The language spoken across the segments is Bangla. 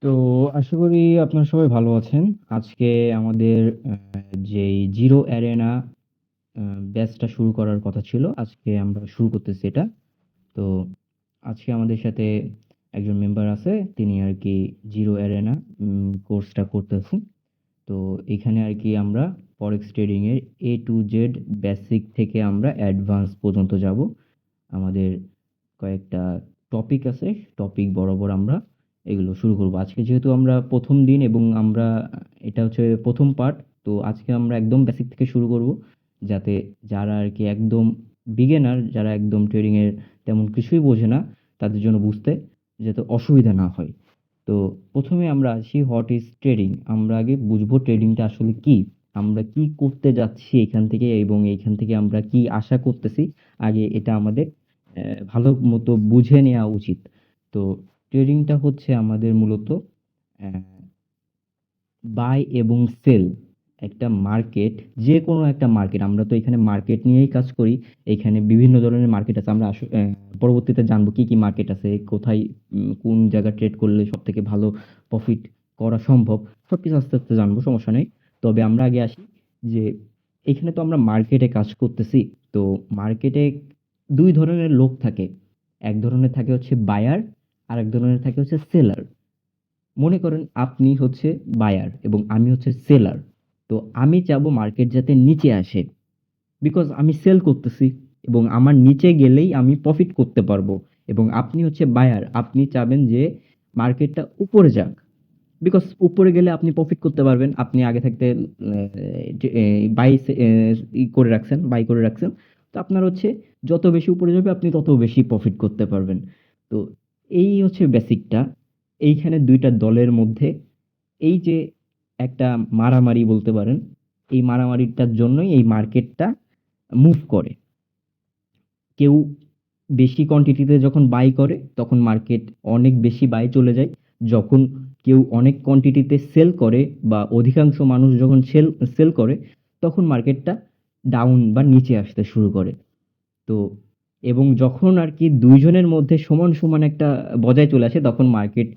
তো আশা করি আপনারা সবাই ভালো আছেন। আজকে আমাদের যেই জিরো অ্যারেনা ব্যাচটা শুরু করার কথা ছিল, আজকে আমরা শুরু করতেছি এটা। তো আজকে আমাদের সাথে একজন মেম্বার আছে, তিনি আরকি জিরো অ্যারেনা কোর্সটা করতেছে। তো এখানে আরকি আমরা ফরেক্স ট্রেডিং এর A to Z বেসিক থেকে আমরা অ্যাডভান্স পর্যন্ত যাবো। আমাদের কয়েকটা টপিক আছে, টপিক বরাবর আমরা এগুলো শুরু করব। আজকে যেহেতু আমরা ১ম দিন এবং আমরা এটা হচ্ছে ১ম পার্ট। তো আজকে আমরা একদম বেসিক থেকে শুরু করব। যাতে যারা আরকি একদম বিগিনার, যারা একদম ট্রেডিং এর তেমন কিছুই বোঝে না, তাদের জন্য বুঝতে যাতে অসুবিধা না হয়। তো ১ম এ আমরা আসি হোয়াট ইজ ট্রেডিং? আমরা আগে বুঝবো ট্রেডিংটা আসলে কি? আমরা কি করতে যাচ্ছি এখান থেকে এবং এইখান থেকে আমরা কি আশা করতেছি? আগে এটা আমাদের ভালো মতো বুঝে নেয়া উচিত। তো ট্রেডিংটা হচ্ছে আমাদের মূলত অ্যা বাই এবং সেল একটা মার্কেট, যেকোনো একটা মার্কেট। আমরা তো এখানে মার্কেট নিয়েই কাজ করি। এখানে বিভিন্ন ধরনের মার্কেট আছে। আমরা পরবর্তীতে জানবো কি, কি মার্কেট আছে, কোথায় কোন জায়গায় ট্রেড করলে সবথেকে ভালো প্রফিট করা সম্ভব। সবকিছু আস্তে, আস্তে জানবো, সমস্যা নেই। তবে আমরা আগে আসি যে এখানে তো আমরা মার্কেটে কাজ করতেছি। তো মার্কেটে ২ ধরনের লোক থাকে। এক ধরনের থাকে হচ্ছে বায়ার, আরেক ধরনের থাকে হচ্ছে সেলার। মনে করেন আপনি হচ্ছে বায়ার এবং আমি হচ্ছে সেলার। তো আমি চাবো মার্কেট যাতে নিচে আসে। বিকজ আমি সেল করতেছি এবং আমার নিচে গেলেই আমি প্রফিট করতে পারবো। এবং আপনি হচ্ছে বায়ার, আপনি চাবেন যে মার্কেটটা উপরে যাক। বিকজ উপরে গেলে আপনি প্রফিট করতে পারবেন। আপনি আগে থাকতে বাই করে রাখছেন, বাই করে রাখছেন। তো আপনার হচ্ছে যত বেশি উপরে যাবে আপনি তত বেশি প্রফিট করতে পারবেন। তো এই হচ্ছে বেসিকটা। এইখানে ২ টা দলের মধ্যে এই যে একটা মারামারি বলতে পারেন, এই মারামারিটার জন্যই এই মার্কেটটা মুভ করে। কেউ বেশি কোয়ান্টিটিতে যখন বাই করে তখন মার্কেট অনেক বেশি বাই চলে যায়। যখন কেউ অনেক কোয়ান্টিটিতে সেল করে বা অধিকাংশ মানুষ যখন সেল করে তখন মার্কেটটা ডাউন বা নিচে আসতে শুরু করে। তো এবং যখন আরকি ২ জনের মধ্যে সমান, সমান একটা বজায় চলে আসে তখন মার্কেট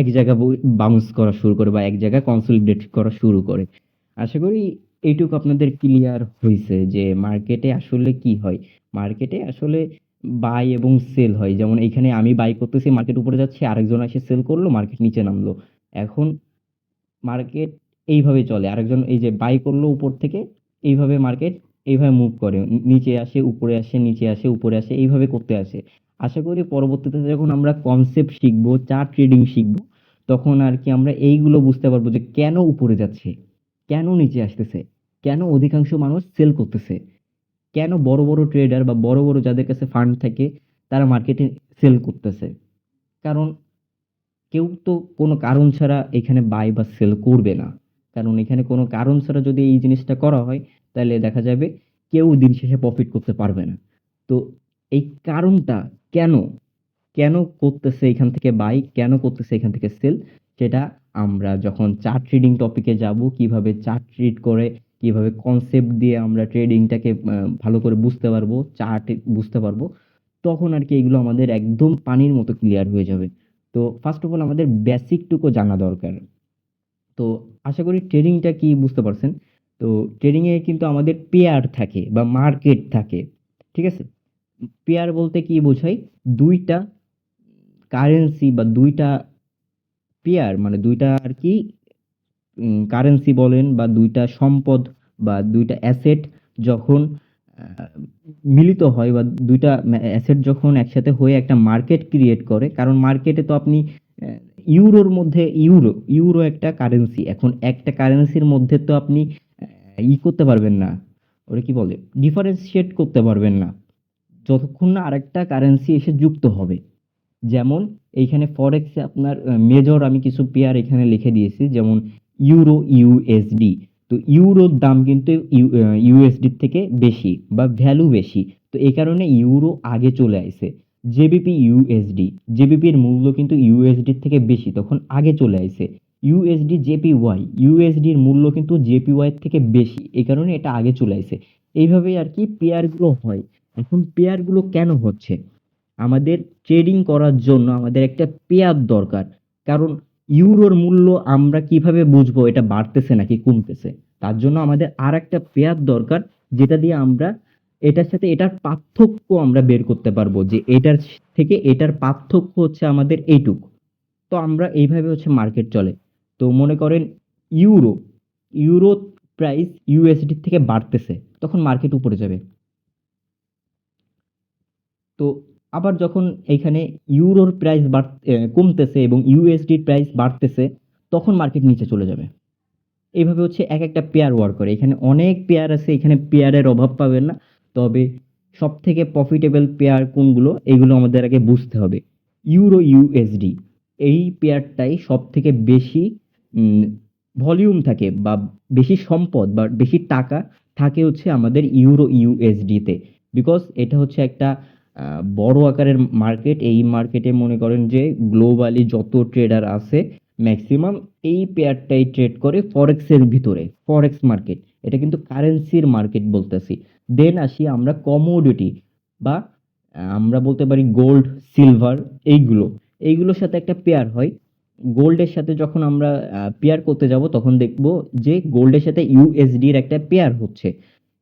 এক জায়গায় বাউন্স করা শুরু করে বা এক জায়গায় কনসলিডেট করা শুরু করে। আশা করি এইটুকু আপনাদের ক্লিয়ার হইছে যে মার্কেটে আসলে কি হয়। মার্কেটে আসলে বাই এবং সেল হয়। যেমন এইখানে আমি বাই করতেছি, মার্কেট উপরে যাচ্ছে, আরেকজন এসে সেল করলো, মার্কেট নিচে নামলো। এখন মার্কেট এইভাবে চলে। আরেকজন এই যে বাই করলো উপর থেকে, এইভাবে মার্কেট এইভাবে মুভ করে। নিচে আসে, উপরে আসে, নিচে আসে, উপরে আসে, এইভাবে করতে আসে। আশা করি পরবর্তীতে যখন আমরা কনসেপ্ট শিখবো, চার্ট ট্রেডিং শিখবো, তখন আরকি আমরা এইগুলো বুঝতে পারবো যে কেন উপরে যাচ্ছে? কেন নিচে আসতেছে? কেন অধিকাংশ মানুষ সেল করতেছে? কেন বড়, বড় ট্রেডার বা বড়, বড় যাদের কাছে ফান্ড থাকে তারা মার্কেটে সেল করতেছে? কারণ কেউ তো কোনো কারণ ছাড়া এখানে বাই বা সেল করবে না। কারণ এখানে কোনো কারণ ছাড়া যদি এই জিনিসটা করা হয়, তাহলে দেখা যাবে কেউ দিন শেষে প্রফিট করতে পারবে না। তো এই কারণটা কেন? কেন করতেছে এখান থেকে বাই, কেন করতেছে এখান থেকে সেল, সেটা আমরা যখন চার্ট রিডিং টপিকে যাবো, কিভাবে চার্ট রিড করে, কিভাবে কনসেপ্ট দিয়ে আমরা ট্রেডিংটাকে ভালো করে বুঝতে পারবো, চার্ট বুঝতে পারবো, তখন আরকি এগুলো আমাদের একদম পানির মতো ক্লিয়ার হয়ে যাবে। তো ফার্স্ট অফ অল আমাদের বেসিক টুকু জানা দরকার। তো আশা করি ট্রেডিংটা কি বুঝতে পারছেন। তো ট্রেডিং এ কিন্তু আমাদের পেয়ার থাকে বা মার্কেট থাকে। ঠিক আছে? পেয়ার বলতে কি বোঝায়? ২ টা কারেন্সি বা ২ টা পেয়ার মানে ২ টা আরকি কারেন্সি বলেন বা ২ টা সম্পদ বা ২ টা অ্যাসেট যখন আ মিলিত হয় বা ২ টা অ্যাসেট যখন একসাথে হয়ে একটা মার্কেট ক্রিয়েট করে। কারণ মার্কেটে তো আপনি অ্যা ইউরোর মধ্যে ইউরো একটা কারেন্সি। এখন একটা কারেন্সির মধ্যে তো আপনি করতে পারবেন না। ওটা কি বলে? ডিফারেনশিয়েট করতে পারবেন না। যতক্ষণ না আরেকটা কারেন্সি এসে যুক্ত হবে। যেমন এইখানে ফরেক্সে আপনার মেজর আমি কিছু পেয়ার এখানে লিখে দিয়েছি। যেমন ইউরো, ইউএসডি। তো ইউরোর দাম কিন্তু ইউএসডির থেকে বেশি বা ভ্যালু বেশি। তো এই কারণে ইউরো আগে চলে আইছে। JBP USD. জেবিপির মূল্য কিন্তু ইউএসডির থেকে বেশি, তখন আগে চলে আইছে। USD JPY. ইউএসডির মূল্য কিন্তু জেপিওয়াই এর থেকে বেশি। এই কারণে এটা আগে চলে আইছে। এইভাবেই আরকি পেয়ারগুলো হয়। এখন পেয়ারগুলো কেন হচ্ছে? আমাদের ট্রেডিং করার জন্য আমাদের একটা পেয়ার দরকার। কারণ ইউরোর মূল্য আমরা কিভাবে বুঝবো এটা বাড়তেছে নাকি কমতেছে? তার জন্য আমাদের আরেকটা পেয়ার দরকার, যেটা দিয়ে আমরা এটার সাথে এটার পার্থক্য আমরা বের করতে পারবো যে এটার থেকে এটার পার্থক্য হচ্ছে আমাদের এইটুক। তো আমরা এইভাবে হচ্ছে মার্কেট চলে। তো মনে করেন ইউরো, ইউরো প্রাইস ইউএসডি থেকে বাড়তেছে, তখন মার্কেট উপরে যাবে। তো আবার যখন এইখানে ইউরোর প্রাইস কমতেছে এবং ইউএসডির প্রাইস বাড়তেছে, তখন মার্কেট নিচে চলে যাবে। এইভাবে হচ্ছে এক একটা পেয়ার ওয়ার্ক করে। এখানে অনেক পেয়ার আছে, এখানে পেয়ারের অভাব পাবেন না। তবে সব থেকে প্রফিটেবল পেয়ার কোনগুলো এগুলো আমাদের আগে বুঝতে হবে। ইউরো ইউএসডি এই পেয়ারটাই সব থেকে বেশি ভলিউম থাকে বা বেশি সম্পদ বা বেশি টাকা থাকে হচ্ছে আমাদের ইউরো ইউএসডিতে। বিকজ এটা হচ্ছে একটা বড় আকারের মার্কেট। এই মার্কেটে মনে করেন যে গ্লোবালি যত ট্রেডার আছে ম্যাক্সিমাম এই পেয়ারটাই ট্রেড করে ফরেক্সের ভিতরে। ফরেক্স মার্কেট এটা কিন্তু কারেন্সির মার্কেট বলতেছি। দেন আসি আমরা কমোডিটি বা আমরা বলতে পারি গোল্ড, সিলভার, এইগুলো এইগুলোর সাথে একটা পেয়ার হয়। গোল্ডের সাথে যখন আমরা পেয়ার করতে যাব তখন দেখব যে গোল্ডের সাথে ইউএসডির একটা পেয়ার হচ্ছে।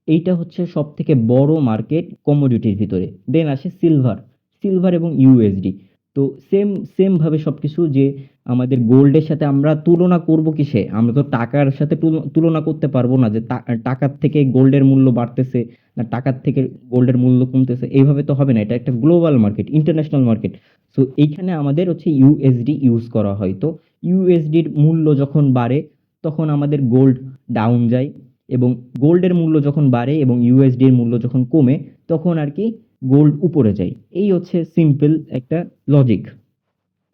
এইটা হচ্ছে সব থেকে বড় মার্কেট কমোডিটির ভিতরে। দেন আসে সিলভার, সিলভার এবং ইউএসডি। তো সেম সেম ভাবে সবকিছু যে আমাদের গোল্ডের সাথে আমরা তুলনা করব কিসে? আমরা তো টাকার সাথে তুলনা করতে পারবো না যে টাকার থেকে গোল্ডের মূল্য বাড়তেছে না টাকার থেকে গোল্ডের মূল্য কমতেছে, এইভাবে তো হবে না। এটা একটা global market, international market. So এইখানে আমাদের হচ্ছে ইউএসডি ইউজ করা হয়। তো ইউএসডির মূল্য যখন বাড়ে তখন আমাদের গোল্ড ডাউন যায়, এবং গোল্ডের মূল্য যখন বাড়ে এবং ইউএসডির মূল্য যখন কমে তখন আর কি গোল্ড উপরে যায়। এই হচ্ছে সিম্পল একটা লজিক।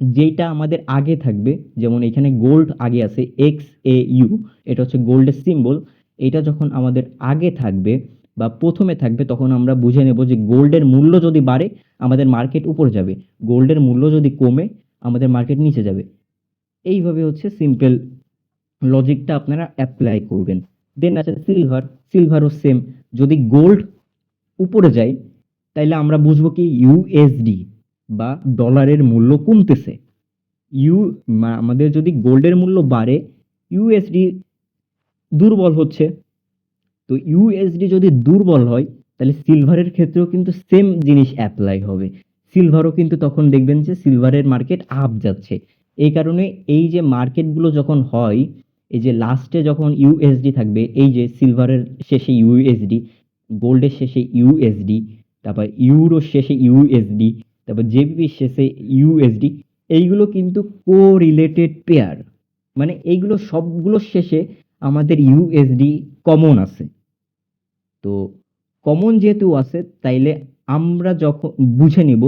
যেইটা আমাদের আগে থাকবে, যেমন এখানে গোল্ড আগে আছে এক্স এ ইউ, এটা হচ্ছে গোল্ডের সিম্বল। এটা যখন আমাদের আগে থাকবে বা প্রথমে থাকবে তখন আমরা বুঝে নেব যে গোল্ডের মূল্য যদি বাড়ে আমাদের মার্কেট উপরে যাবে, গোল্ডের মূল্য যদি কমে আমাদের মার্কেট নিচে যাবে। এইভাবে হচ্ছে সিম্পল লজিকটা আপনারা অ্যাপ্লাই করবেন। দেন আছে সিলভার, সিলভারও সেম। যদি গোল্ড উপরে যায় তাইলে আমরা বুঝবো কি ইউএসডি বা ডলারের মূল্য কমতেছে। ইউ আমাদের যদি গোল্ডের মূল্য বাড়ে ইউএসডি দুর্বল হচ্ছে। তো ইউএসডি যদি দুর্বল হয় তাহলে সিলভারের ক্ষেত্রেও কিন্তু সেম জিনিস অ্যাপ্লাই হবে। সিলভারও কিন্তু তখন দেখবেন যে সিলভারের মার্কেট আপ যাচ্ছে। এই কারণে এই যে মার্কেটগুলো যখন হয়, এই যে লাস্টে যখন ইউএসডি থাকবে, এই যে সিলভারের শেষে ইউএসডি, গোল্ডের শেষে ইউএসডি, তারপর ইউরোর শেষে ইউএসডি, তারপর জেবিপির শেষে ইউএসডি, এইগুলো কিন্তু কোরিলেটেড পেয়ার। মানে এইগুলো সবগুলোর শেষে আমাদের ইউএসডি কমন আছে। তো কমন যেহেতু আছে তাইলে আমরা যখন বুঝে নিব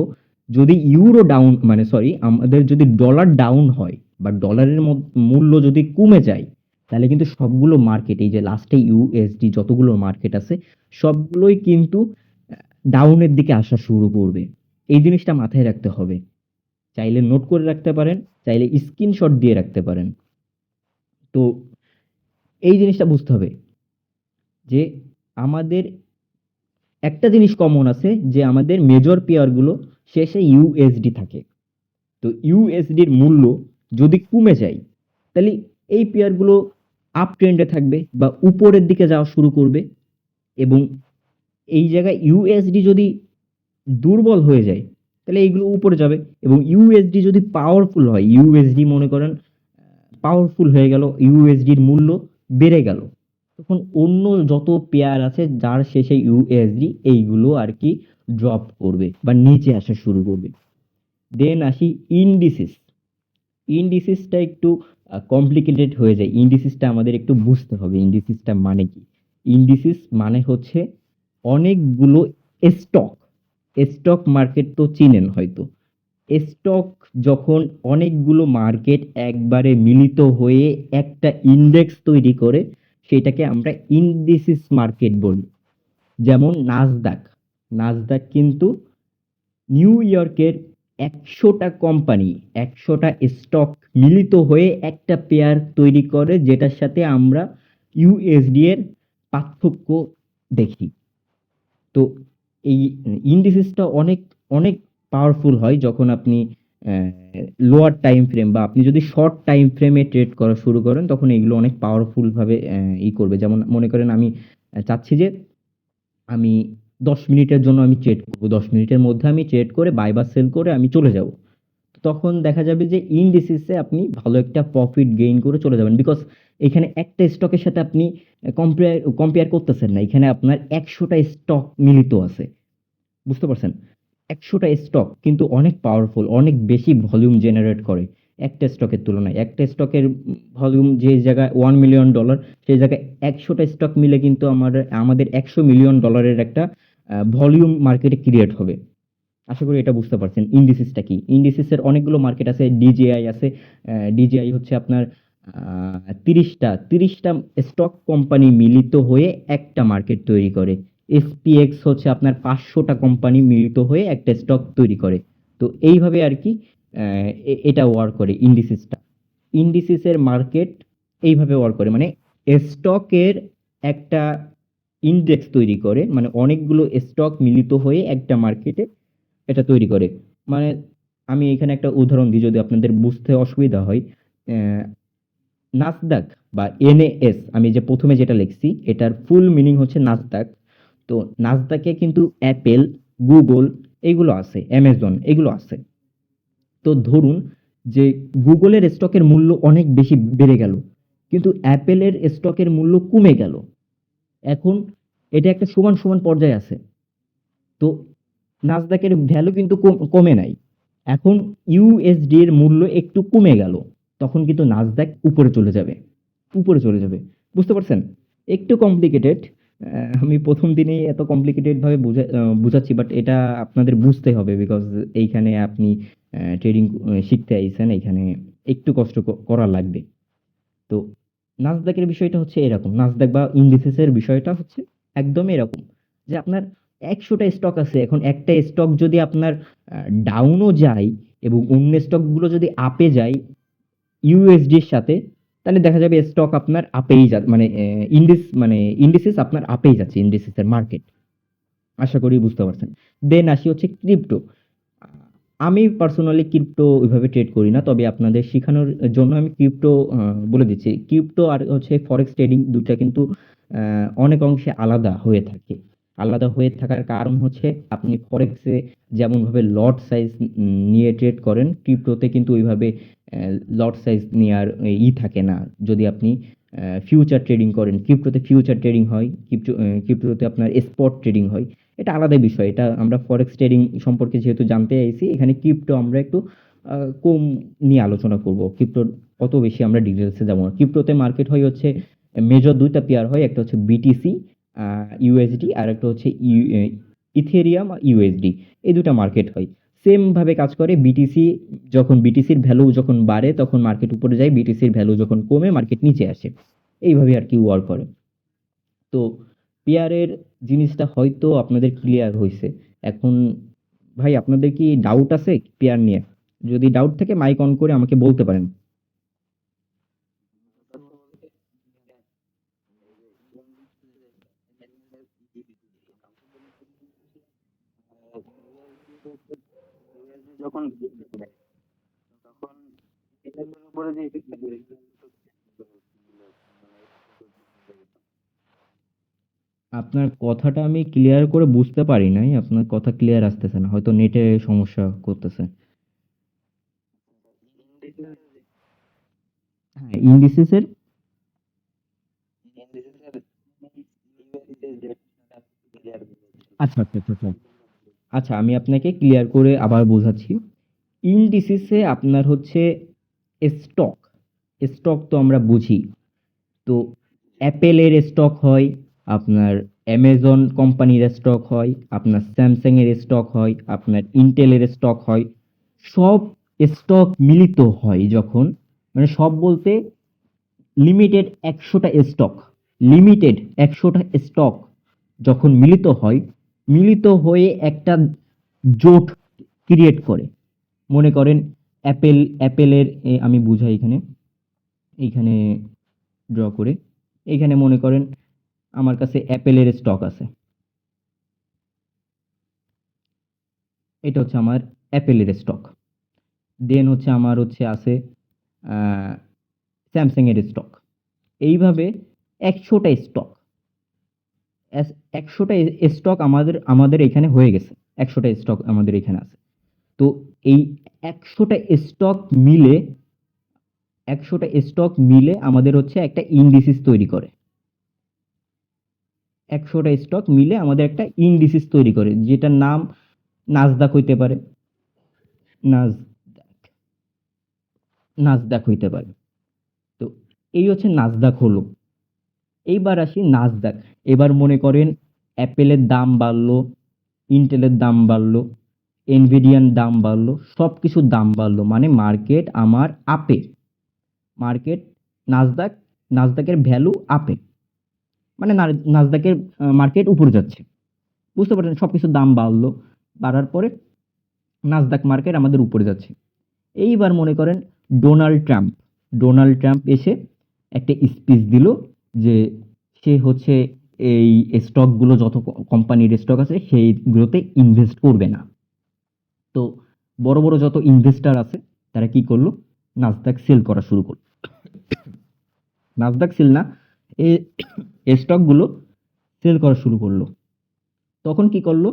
যদি ইউরো ডাউন মানে সরি আমাদের যদি ডলার ডাউন হয় বা ডলারের মূল্য যদি কমে যায় তাহলে কিন্তু সবগুলো মার্কেট, এই যে লাস্টে ইউএসডি যতগুলো মার্কেট আছে সবগুলোই কিন্তু ডাউনের দিকে আসা শুরু করবে। এই জিনিসটা মাথায় রাখতে হবে। চাইলে নোট করে রাখতে পারেন, চাইলে স্ক্রিনশট দিয়ে রাখতে পারেন। তো এই জিনিসটা বুঝতে হবে যে আমাদের একটা জিনিস কমন আছে যে আমাদের মেজর পেয়ারগুলো শেষে ইউএসডি থাকে। তো ইউএসডির মূল্য যদি কমে যায় তাহলে এই পেয়ারগুলো আপ ট্রেন্ডে থাকবে বা উপরের দিকে যাওয়া শুরু করবে। এবং এই জায়গায় ইউএসডি যদি দুর্বল হয়ে যায় তাহলে এইগুলো উপরে যাবে। এবং ইউএসডি যদি পাওয়ারফুল হয়, ইউএসডি মনে করেন পাওয়ারফুল হয়ে গেল, ইউএসডির মূল্য বেড়ে গেল, তখন অন্য যত পেয়ার আছে যার শেষে ইউএসডি এইগুলো আর কি ড্রপ করবে বা নিচে আসা শুরু করবে। দেন আসি ইন্ডিসিস। ইন্ডিসিসটা একটু কমপ্লিকেটেড হয়ে যায়। ইন্ডিসিসটা আমাদের একটু বুঝতে হবে ইন্ডিসিসটা মানে কি। ইন্ডিসিস মানে হচ্ছে অনেকগুলো স্টক। স্টক মার্কেট তো চিনেন হয়তো। স্টক যখন অনেকগুলো মার্কেট একবারে মিলিত হয়ে একটা ইন্ডেক্স তৈরি করে সেটাকে আমরা ইন্ডিসিস মার্কেট বলি। যেমন নাসদাক, নাসদাক কিন্তু নিউ ইয়র্কের ১০০টা কোম্পানি, ১০০টা স্টক মিলিত হয়ে একটা পেয়ার তৈরি করে যেটার সাথে আমরা ইউএসডি এর পার্থক্য দেখি। তো এই ইন্ডিসিসটা অনেক অনেক পাওয়ারফুল হয় যখন আপনি লোয়ার টাইম ফ্রেম বা আপনি যদি শর্ট টাইম ফ্রেমে ট্রেড করা শুরু করেন তখন এগুলো অনেক পাওয়ারফুল ভাবে করবে। যেমন মনে করেন আমি চাচ্ছি যে আমি ১০ মিনিটের জন্য আমি ট্রেড করব, ১০ মিনিটের মধ্যে আমি ট্রেড করে বাই বা সেল করে আমি চলে যাব। তখন দেখা যাবে যে ইনডিসিসে আপনি ভালো একটা প্রফিট গেইন করে চলে যাবেন, বিকজ এখানে একটা স্টকের সাথে আপনি কম্পেয়ার কম্পেয়ার করতেছেন না, এখানে আপনার ১০০টা স্টক মিলিত আছে। বুঝতে পারছেন? ১০০টা স্টক কিন্তু অনেক পাওয়ারফুল, অনেক বেশি ভলিউম জেনারেট করে একটা স্টকের তুলনায়। একটা স্টকের ভলিউম যে জায়গায় $1,000,000, সেই জায়গায় ১০০টা স্টক মিলে কিন্তু আমাদের $১০০ মিলিয়ন একটা ভলিউম মার্কেটে ক্রিয়েট হবে। আশা করি এটা বুঝতে পারছেন ইন্ডিসিসটা কি। ইন্ডিসিসের অনেকগুলো মার্কেট আছে, ডিজিআই আছে। ডিজিআই হচ্ছে আপনার ৩০টা স্টক কোম্পানি মিলিত হয়ে একটা মার্কেট তৈরি করে। এসপিএক্স হচ্ছে আপনার ৫০০টা কোম্পানি মিলিত হয়ে একটা স্টক তৈরি করে। তো এইভাবে আর কি এটা ওয়ার্ক করে ইন্ডিসিসটা। ইন্ডিসিসের মার্কেট এইভাবে ওয়ার্ক করে, মানে স্টকের একটা ইন্ডেক্স তৈরি করে, মানে অনেকগুলো স্টক মিলিত হয়ে একটা মার্কেটে এটা তৈরি করে। মানে আমি এখানে একটা উদাহরণ দিই যদি আপনাদের বুঝতে অসুবিধা হয়। আহ, নাসদাক বা এনএএস, আমি যে প্রথমে যেটা লিখছি এটার ফুল মিনিং হচ্ছে নাসদাক। তো নাসদাকে কিন্তু অ্যাপেল, গুগল এগুলো আছে, অ্যামাজন এগুলো আছে। তো ধরুন যে গুগলের স্টকের মূল্য অনেক বেশি বেড়ে গেল, কিন্তু অ্যাপেলের স্টকের মূল্য কমে গেল। এখন এটা একটা সমান সমান পর্যায়ে আছে। তো নাসদাকের ভ্যালু কিন্তু কমে নাই। এখন ইউএসডি এর মূল্য একটু কমে গেল, তখন কিন্তু নাসদাক উপরে চলে যাবে, উপরে চলে যাবে। বুঝতে পারছেন? একটু কমপ্লিকেটেড। আমি প্রথম দিনেই এত কমপ্লিকেটেড ভাবে বুঝাচ্ছি, বাট এটা আপনাদের বুঝতে হবে, বিকজ এইখানে আপনি ট্রেডিং শিখতে আইছেন, এইখানে একটু কষ্ট করা লাগবে। তো নাসদাকের বিষয়টা হচ্ছে এরকম, নাসদাক বা ইন্ডিসেসের বিষয়টা হচ্ছে একদম এরকম যে আপনার ১০০টা স্টক আছে, এখন একটা স্টক যদি আপনার ডাউনও যায় এবং অন্য স্টকগুলো যদি আপে যায় ইউএসডির সাথে, তাহলে দেখা যাবে স্টক আপনার আপেই যা মানে ইন্ডিসেস আপনার আপেই যাচ্ছে, ইন্ডিসেসের মার্কেট। আশা করি বুঝতে পারছেন। দেন আসি হচ্ছে ক্রিপ্টো। আমি পার্সোনালি ক্রিপ্টো ওইভাবে ট্রেড করি না, তবে আপনাদের শেখানোর জন্য আমি ক্রিপ্টো বলে দিচ্ছি। ক্রিপ্টো আর হচ্ছে ফরেক্স ট্রেডিং ২ টা কিন্তু অনেক অংশে আলাদা হয়ে থাকে। আলাদা হয়ে থাকার কারণ হচ্ছে আপনি ফরেক্সে যেমনভাবে লট সাইজ নিয়ে ট্রেড করেন, ক্রিপ্টোতে কিন্তু ওইভাবে লট সাইজ নেওয়ার থাকে না। যদি আপনি ফিউচার ট্রেডিং করেন, ক্রিপ্টোতে ফিউচার ট্রেডিং হয়, ক্রিপ্টোতে আপনার স্পট ট্রেডিং হয়। এটা আলাদা বিষয়। এটা আমরা ফরেক্স ট্রেডিং সম্পর্কে যেহেতু জানতে চাইছি, এখানে ক্রিপ্টো আমরা একটু কম নিয়ে আলোচনা করব। ক্রিপ্টোর অত বেশি আমরা ডিটেলসে যাব না। ক্রিপ্টোতে মার্কেট হয় হচ্ছে মেজর ২ টা পেয়ার হয়। একটা হচ্ছে বিটিসি ইউএসডি, আর একটা হচ্ছে ইথেরিয়াম ইউএসডি। এই ২ টা মার্কেট হয়। সেম ভাবে কাজ করে। যখন বিটিসির ভ্যালু যখন বাড়ে তখন মার্কেট উপরে যায়, বিটিসির ভ্যালু যখন কমে মার্কেট নিচে আসে। এইভাবে আর কি ওয়ার্ক করে। তো পেয়ারের জিনিসটা হয়তো আপনাদের ক্লিয়ার হইছে। এখন ভাই আপনাদের কি ডাউট আছে পেয়ার নিয়ে? যদি ডাউট থাকে মাইক অন করে আমাকে বলতে পারেন। আপনার কথাটা আমি ক্লিয়ার করে বুঝতে পারি নাই। আপনার কথা ক্লিয়ার আসতেছে না। হয়তো নেটে সমস্যা করতেছে। হ্যাঁ, ইন্ডিসেসের। আচ্ছা, আচ্ছা, আচ্ছা, আচ্ছা। আচ্ছা, আমি আপনাকে ক্লিয়ার করে আবার বোঝাচ্ছি। ইনডিসিসে আপনার হচ্ছে স্টক, স্টক তো আমরা বুঝি। তো অ্যাপেলের স্টক হয়, আপনার অ্যামাজন কোম্পানির স্টক হয়, আপনার স্যামসাং এর স্টক হয়, আপনার ইন্টেলের স্টক হয়। সব স্টক মিলিত হয় যখন, মানে সব বলতে লিমিটেড ১০০টা স্টক, লিমিটেড ১০০টা স্টক যখন মিলিত হয়, মিলিত হয়ে একটা জোট ক্রিয়েট করে। মনে করেন অ্যাপেলের আমি বুঝাই এখানে, এইখানে ড্র করে। এইখানে মনে করেন আমার কাছে অ্যাপেলের স্টক আছে। এটা হচ্ছে আমার অ্যাপেলের স্টক। দেন হচ্ছে আমার হচ্ছে আছে স্যামসাং এর স্টক। এইভাবে ১০০টা স্টক, ১০০টা স্টক আমাদের আমাদের এখানে হয়ে গেছে। ১০০টা স্টক আমাদের এখানে আছে। তো এই ১০০টা স্টক মিলে ১০০টা স্টক মিলে আমাদের হচ্ছে একটা ইন্ডিসিস তৈরি করে। ১০০টা স্টক মিলে আমাদের একটা ইন্ডিসিস তৈরি করে, যেটার নাম নাসদাক হইতে পারে, নাস নাসদাক হইতে পারে। তো এই হচ্ছে নাসদাক হলো। এইবার আসি নাসদাক। এবার মনে করেন অ্যাপেলের দাম বাড়লো, ইন্টেলের দাম বাড়লো, এনভিডিয়ার দাম বাড়লো, সবকিছুর দাম বাড়লো, মানে মার্কেট আমার আপে। মার্কেট নাসদাক নাসদাকের ভ্যালু আপে, মানে নাসদাকের মার্কেট উপরে যাচ্ছে। বুঝতে পারছেন? সবকিছুর দাম বাড়লো, বাড়ার পরে নাসদাক মার্কেট আমাদের উপরে যাচ্ছে। এইবার মনে করেন ডোনাল্ড ট্রাম্প এসে একটা স্পিচ দিল যে সে হচ্ছে এই স্টকগুলো, যত কোম্পানির স্টক আছে সেইগুলোতে ইনভেস্ট করবে না। তো বড় বড় যত ইনভেস্টর আছে তারা কি করলো, নাসদাক সেল করা শুরু করলো। নাসদাক সেল না, এই স্টকগুলো সেল করা শুরু করলো। তখন কি করলো,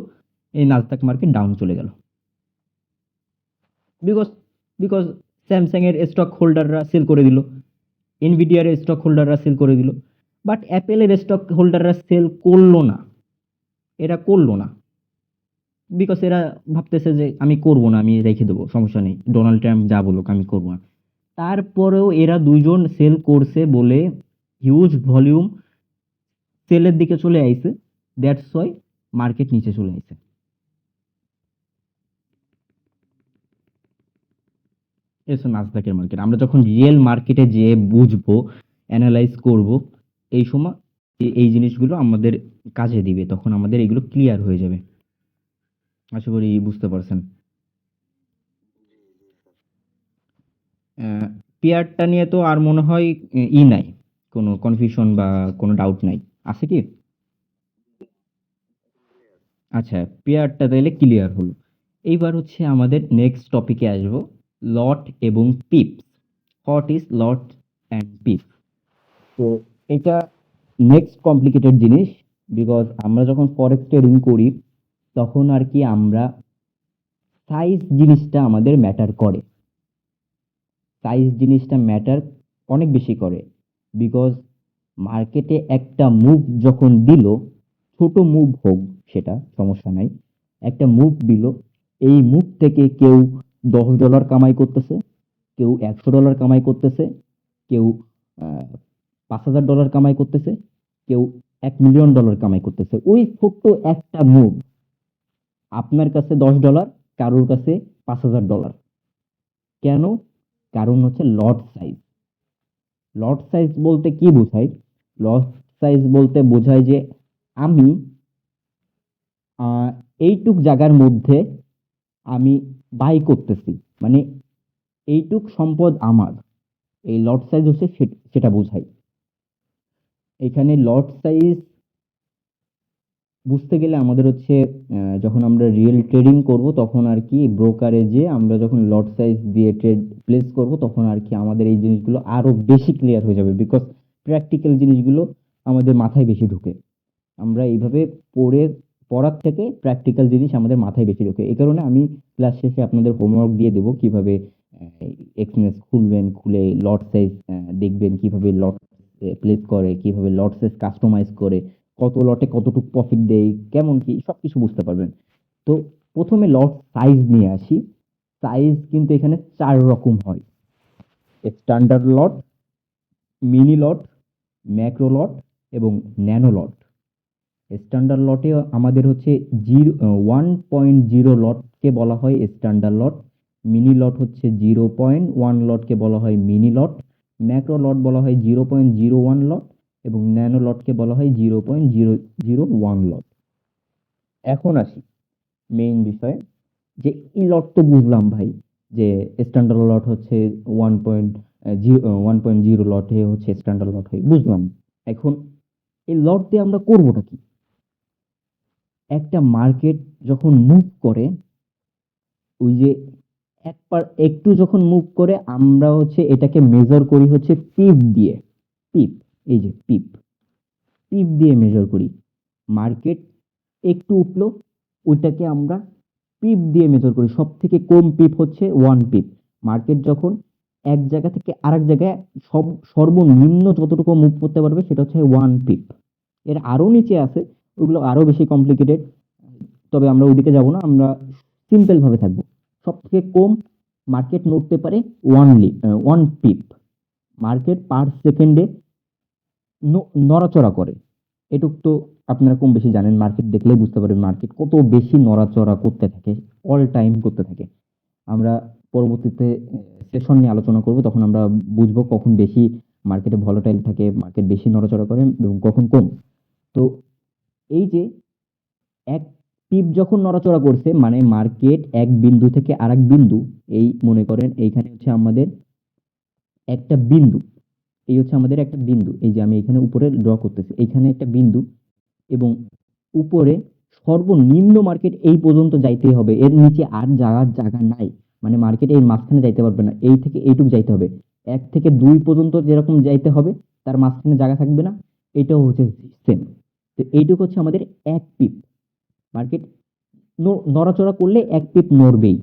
এই নাসদাক মার্কেট ডাউন চলে গেল। বিকজ বিকজ স্যামসাং এর স্টক হোল্ডাররা সেল করে দিল, এনভিডিআর এর স্টক হোল্ডাররা সেল করে দিল, বাট অ্যাপেলের স্টক হোল্ডাররা সেল করলো না। এরা করলো না বিকজ এরা ভাবতেছে যে আমি করব না, আমি রেখে দেবো, সমস্যা নেই, ডোনাল্ড ট্রাম্প যা বলুক আমি করবো না। তারপরেও এরা দুইজন সেল করছে বলে হিউজ ভলিউম সেলের দিকে চলে আইছে। দ্যাটস ওয়াই মার্কেট নিচে চলে আইছে। এসো নাসদাকের মার্কেট। আমরা যখন রিয়েল মার্কেটে যেয়ে বুঝবো, অ্যানালাইজ করব, এই সময় এই জিনিসগুলো আমাদের কাজে দিবে, তখন আমাদের এগুলো ক্লিয়ার হয়ে যাবে। আশা করি বুঝতে পারছেন। পেয়ারটা নিয়ে তো আর মনে হয় নাই, কোনো কনফিউশন বা কোনো ডাউট নাই, আছে কি? আচ্ছা, পেয়ারটা তাইলে ক্লিয়ার হলো। এইবার হচ্ছে আমাদের নেক্সট টপিকে আসবো, লট এবং pips. What is lot and pips? তো এটা নেক্সট কমপ্লিকেটেড জিনিস, বিকজ আমরা যখন ফরেক্স ট্রেডিং করি তখন আর কি আমরা সাইজ জিনিসটা আমাদের ম্যাটার করে। সাইজ জিনিসটা ম্যাটার অনেক বেশি করে, বিকজ মার্কেটে একটা মুভ যখন দিল, ছোট মুভ হোক সেটা সমস্যা নাই, একটা মুভ দিল, এই মুভ থেকে কেউ $10 কামাই করতেছে, কেউ $100 কামাই করতেছে, কেউ $5,000 কামাই করতেছে, কেউ $1,000,000 কামাই করতেছে। ওই ছোট্ট একটা মুভ, আপনার কাছে $10, কারোর কাছে $5,000। কেন? কারণ হচ্ছে লট সাইজ। লট সাইজ বলতে কি বোঝায়? লট সাইজ বলতে বোঝায় যে আমি আহ, এইটুক জায়গার মধ্যে আমি বাই করতেছি, মানে এইটুক সম্পদ আমার। এই লট সাইজ হচ্ছে সেটা বোঝায়। এখানে লট সাইজ বুঝতে গেলে আমাদের হচ্ছে যখন আমরা রিয়েল ট্রেডিং করব তখন আর কি ব্রোকারেজে আমরা যখন লট সাইজ দিয়ে ট্রেড প্লেস করব তখন আর কি আমাদের এই জিনিসগুলো আরো বেশি ক্লিয়ার হয়ে যাবে, বিকজ প্র্যাকটিক্যাল জিনিসগুলো আমাদের মাথায় বেশি ঢুকে। আমরা এইভাবে পড়ে পড়ার থেকে প্র্যাকটিক্যাল জিনিস আমাদের মাথায় বেশি ঢোকে। এই কারণে আমি ক্লাস শেষে আপনাদের হোমওয়ার্ক দিয়ে দেবো কিভাবে এক্সএমএস খুলবেন, খুলে লট সাইজ দেখবেন, কিভাবে লট প্লেস করে, কিভাবে লট সাইজ কাস্টমাইজ করে, কত লটে কতটুকু প্রফিট দেয়, কেমন কি সবকিছু বুঝতে পারবেন। তো প্রথমে লট সাইজ নিয়ে আসি। সাইজ কিন্তু এখানে 4 রকম হয়: স্ট্যান্ডার্ড লট, মিনি লট, ম্যাক্রো লট এবং ন্যানো লট। স্ট্যান্ডার্ড লটে আমাদের হচ্ছে 1.0 লটকে বলা হয় স্ট্যান্ডার্ড লট, মিনি লট হচ্ছে 0.1 লটকে বলা হয় মিনি লট, ম্যাক্রো লট বলা হয় 0.01 লট এবং ন্যানো লটকে বলা হয় 0.001 লট। এখন আসি মেইন বিষয়ে, যে এই লট তো বুঝলাম ভাই, যে স্ট্যান্ডার্ড লট হচ্ছে 1.0 লটে হচ্ছে স্ট্যান্ডার্ড লট হয়, বুঝলাম। এখন এই লট দিয়ে আমরা করবোটা কি? একটা মার্কেট যখন মুভ করে, ওই যে একটু যখন মুভ করে আমরা হচ্ছে এটাকে মেজার করি হচ্ছে পিপ দিয়ে। পিপ, এই যে পিপ, পিপ দিয়ে মেজার করি। মার্কেট একটু উঠলো, ওইটাকে আমরা পিপ দিয়ে মেজার করি। সব থেকে কম পিপ হচ্ছে 1 পিপ। মার্কেট যখন এক জায়গা থেকে আরেক জায়গায় সর্বনিম্ন যতটুকু মুভ করতে পারবে সেটা হচ্ছে 1 পিপ। এর আরো নিচে আছে, ওগুলো আরো বেশি কমপ্লিকেটেড, তবে আমরা ওদিকে যাব না, আমরা সিম্পল ভাবে থাকবো। সব থেকে কম মার্কেট নড়তে পারে 1 পিপ। মার্কেট পার সেকেন্ডে নড়াচড়া করে, এটুক তো আপনারা কম বেশি জানেন। মার্কেট দেখলেই বুঝতে পারবেন মার্কেট কত বেশি নড়াচড়া করতে থাকে, অল টাইম করতে থাকে। আমরা পরবর্তীতে সেশন নিয়ে আলোচনা করব, তখন আমরা বুঝবো কখন বেশি মার্কেটে ভলাটাইল থাকে, মার্কেট বেশি নড়াচড়া করে এবং কখন কম। তো এই যে এক পিপ যখন নড়াচড়া করছে মানে মার্কেট এক বিন্দু থেকে আরেক বিন্দু, এই মনে করেন এইখানে হচ্ছে আমাদের একটা বিন্দু, এই হচ্ছে আমাদের একটা বিন্দু, এই যে আমি এখানে উপরে ড্র করতেছি, এইখানে একটা বিন্দু এবং উপরে সর্বনিম্ন মার্কেট এই পর্যন্ত যাইতেই হবে, এর নিচে আর যাওয়ার জায়গা নাই। মানে মার্কেট এই মাঝখানে যাইতে পারবে না, এই থেকে এইটুকু যাইতে হবে। 1 থেকে 2 পর্যন্ত যেরকম যাইতে হবে, তার মাঝখানে জায়গা থাকবে না, এটাও হচ্ছে সেম। তো এইটুকু হচ্ছে আমাদের 1 পিপ। মার্কেট নড়াচড়া করলে 1 পিপ নড়বেই,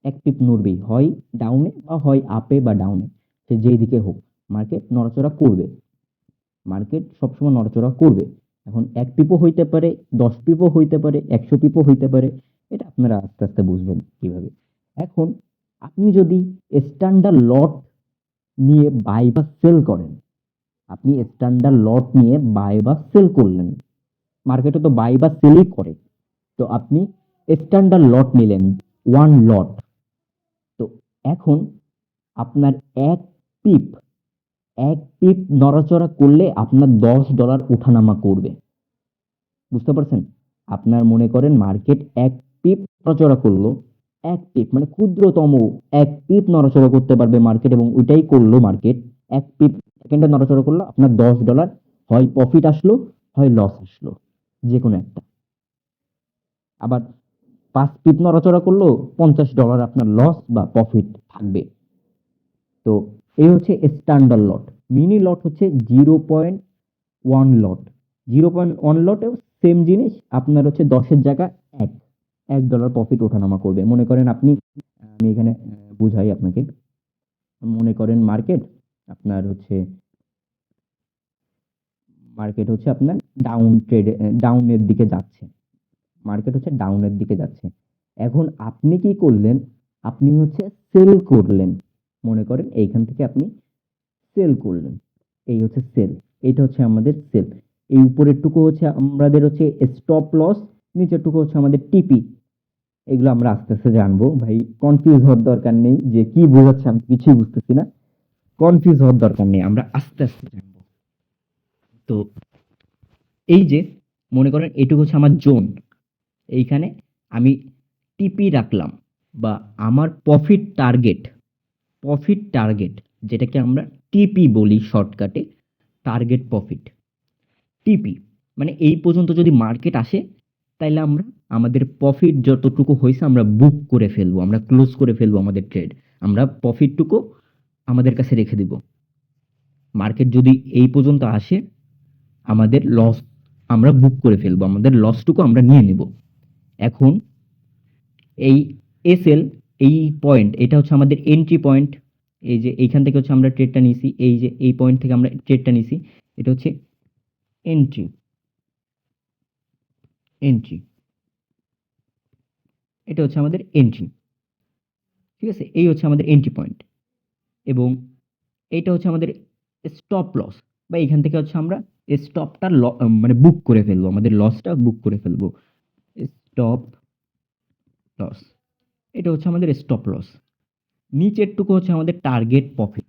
1 পিপ নড়বেই, হয় ডাউনে বা হয় আপে বা ডাউনে, সে যেই দিকে হোক মার্কেট নড়াচড়া করবে। মার্কেট সবসময় নড়াচড়া করবে। এখন 1 পিপও হইতে পারে, 10 পিপও হইতে পারে, 100 পিপও হইতে পারে, এটা আপনারা আস্তে আস্তে বুঝবেন কিভাবে। এখন আপনি যদি স্ট্যান্ডার্ড লট নিয়ে বাই বা সেল করেন, আপনি স্ট্যান্ডার্ড লট নিয়ে বাই বা সেল করলেন, মার্কেটে তো বাই বা সেলই করে, তো আপনি স্ট্যান্ডার্ড লট নিলেন 1 লট। তো এখন আপনার এক পিপ, 1 পিপ নড়াচড়া করলে আপনার $10 ওঠানামা করবে। বুঝতে পারছেন? আপনার মনে করেন মার্কেট 1 পিপ নড়াচড়া করলো, 1 পিপ মানে ক্ষুদ্রতম 1 পিপ নড়াচড়া করতে পারবে মার্কেট, এবং ওইটাই করলো মার্কেট। 1 পিপ সেকেন্ডে নড়াচড়া করলো, আপনার $10 হয় প্রফিট আসলো, হয় লস আসলো, যে কোনো একটা। আবার 5 পিপ নড়াচড়া করলো, $50 আপনার লস বা প্রফিট থাকবে। তো এই হচ্ছে স্ট্যান্ডার্ড লট। মিনি লট হচ্ছে 0.1 লট। 0.1 লটেও সেম জিনিস, আপনার হচ্ছে 10-এর জায়গা এক, $1 প্রফিট ওঠানামা করবে। মনে করেন আপনি, আমি এখানে বুঝাই আপনাকে। মনে করেন মার্কেট হচ্ছে আপনার ডাউনের দিকে যাচ্ছে, মার্কেট হচ্ছে ডাউনের দিকে যাচ্ছে। এখন আপনি কি করলেন, আপনি হচ্ছে সেল করলেন। মনে করেন এইখান থেকে আপনি সেল করলেন, এই হচ্ছে সেল, এইটা হচ্ছে আমাদের সেল। এই উপরের টুকু হচ্ছে আমাদের হচ্ছে স্টপ লস, নিচের টুকু হচ্ছে আমাদের টিপি। এগুলো আমরা আস্তে আস্তে জানবো, ভাই কনফিউজ হওয়ার দরকার নেই যে কি বোঝাচ্ছে আমি কিছুই বুঝতেছি না, কনফিউজ হওয়ার দরকার নেই, আমরা আস্তে আস্তে জানবো। তো এই যে মনে করেন এটুকু হচ্ছে আমার জোন, এইখানে আমি টিপি রাখলাম, বা আমার প্রফিট টার্গেট যেটাকে আমরা টিপি বলি শর্টকাটে, টার্গেট প্রফিট। টিপি মানে এই পর্যন্ত যদি মার্কেট আসে, তাইলে আমরা আমাদের প্রফিট যতটুকু হয়েছে আমরা বুক করে ফেলবো, আমরা ক্লোজ করে ফেলবো আমাদের ট্রেড, আমরা প্রফিটটুকু আমাদের কাছে রেখে দিব। মার্কেট যদি এই পর্যন্ত আসে, আমাদের লস আমরা বুক করে ফেলবো, আমাদের লসটুকু আমরা নিয়ে নিব। এখন এই এসএল, এই পয়েন্ট, এটা হচ্ছে আমাদের এন্ট্রি পয়েন্ট। এই যে এইখান থেকে হচ্ছে আমরা ট্রেডটা নিছি, এই যে এই পয়েন্ট থেকে আমরা ট্রেডটা নিছি, এটা হচ্ছে এন্ট্রি। এন্ট্রি এটা হচ্ছে আমাদের এন্ট্রি, ঠিক আছে? এই হচ্ছে আমাদের এন্ট্রি পয়েন্ট, এবং এইটা হচ্ছে আমাদের স্টপ লস, বা এখান থেকে হচ্ছে আমরা স্টপটা মানে বুক করে ফেলবো, আমাদের লসটা বুক করে ফেলবো। স্টপ লস, এটা হচ্ছে আমাদের স্টপ লস। নিচেরটুকু হচ্ছে আমাদের টার্গেট প্রফিট।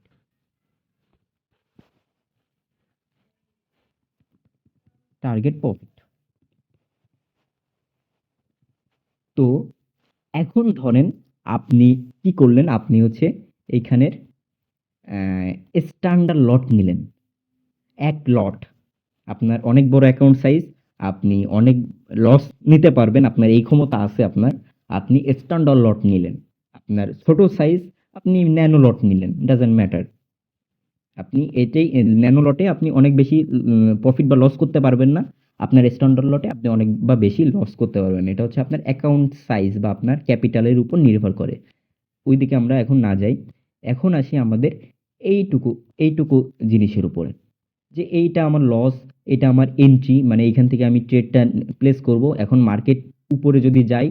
Target profit. তো এখন ধরেন আপনি কি করলেন, আপনি হচ্ছে এইখানের স্ট্যান্ডার্ড লট নিলেন, 1 লট। আপনার অনেক বড় অ্যাকাউন্ট সাইজ, আপনি অনেক লস নিতে পারবেন, আপনার এই ক্ষমতা আছে আপনার, আপনি স্ট্যান্ডার্ড লট নিলেন। আপনার ছোট সাইজ আপনি ন্যানো লট নিলেন, ডাজন্ট ম্যাটার। আপনি এটাই ন্যানো লটে আপনি অনেক বেশি প্রফিট বা লস করতে পারবেন না। আপনার স্ট্যান্ডার্ড লটে আপনি অনেক বা বেশি লস করতে পারবেন। এটা হচ্ছে আপনার অ্যাকাউন্ট সাইজ বা আপনার ক্যাপিটালের উপর নির্ভর করে। ওইদিকে আমরা এখন না যাই। এখন আসি আমাদের এইটুকু এইটুকু জিনিসের উপরে। যে এইটা আমার লস, এটা আমার এন্ট্রি, মানে এইখান থেকে আমি ট্রেডটা প্লেস করব। এখন মার্কেট উপরে যদি যাই,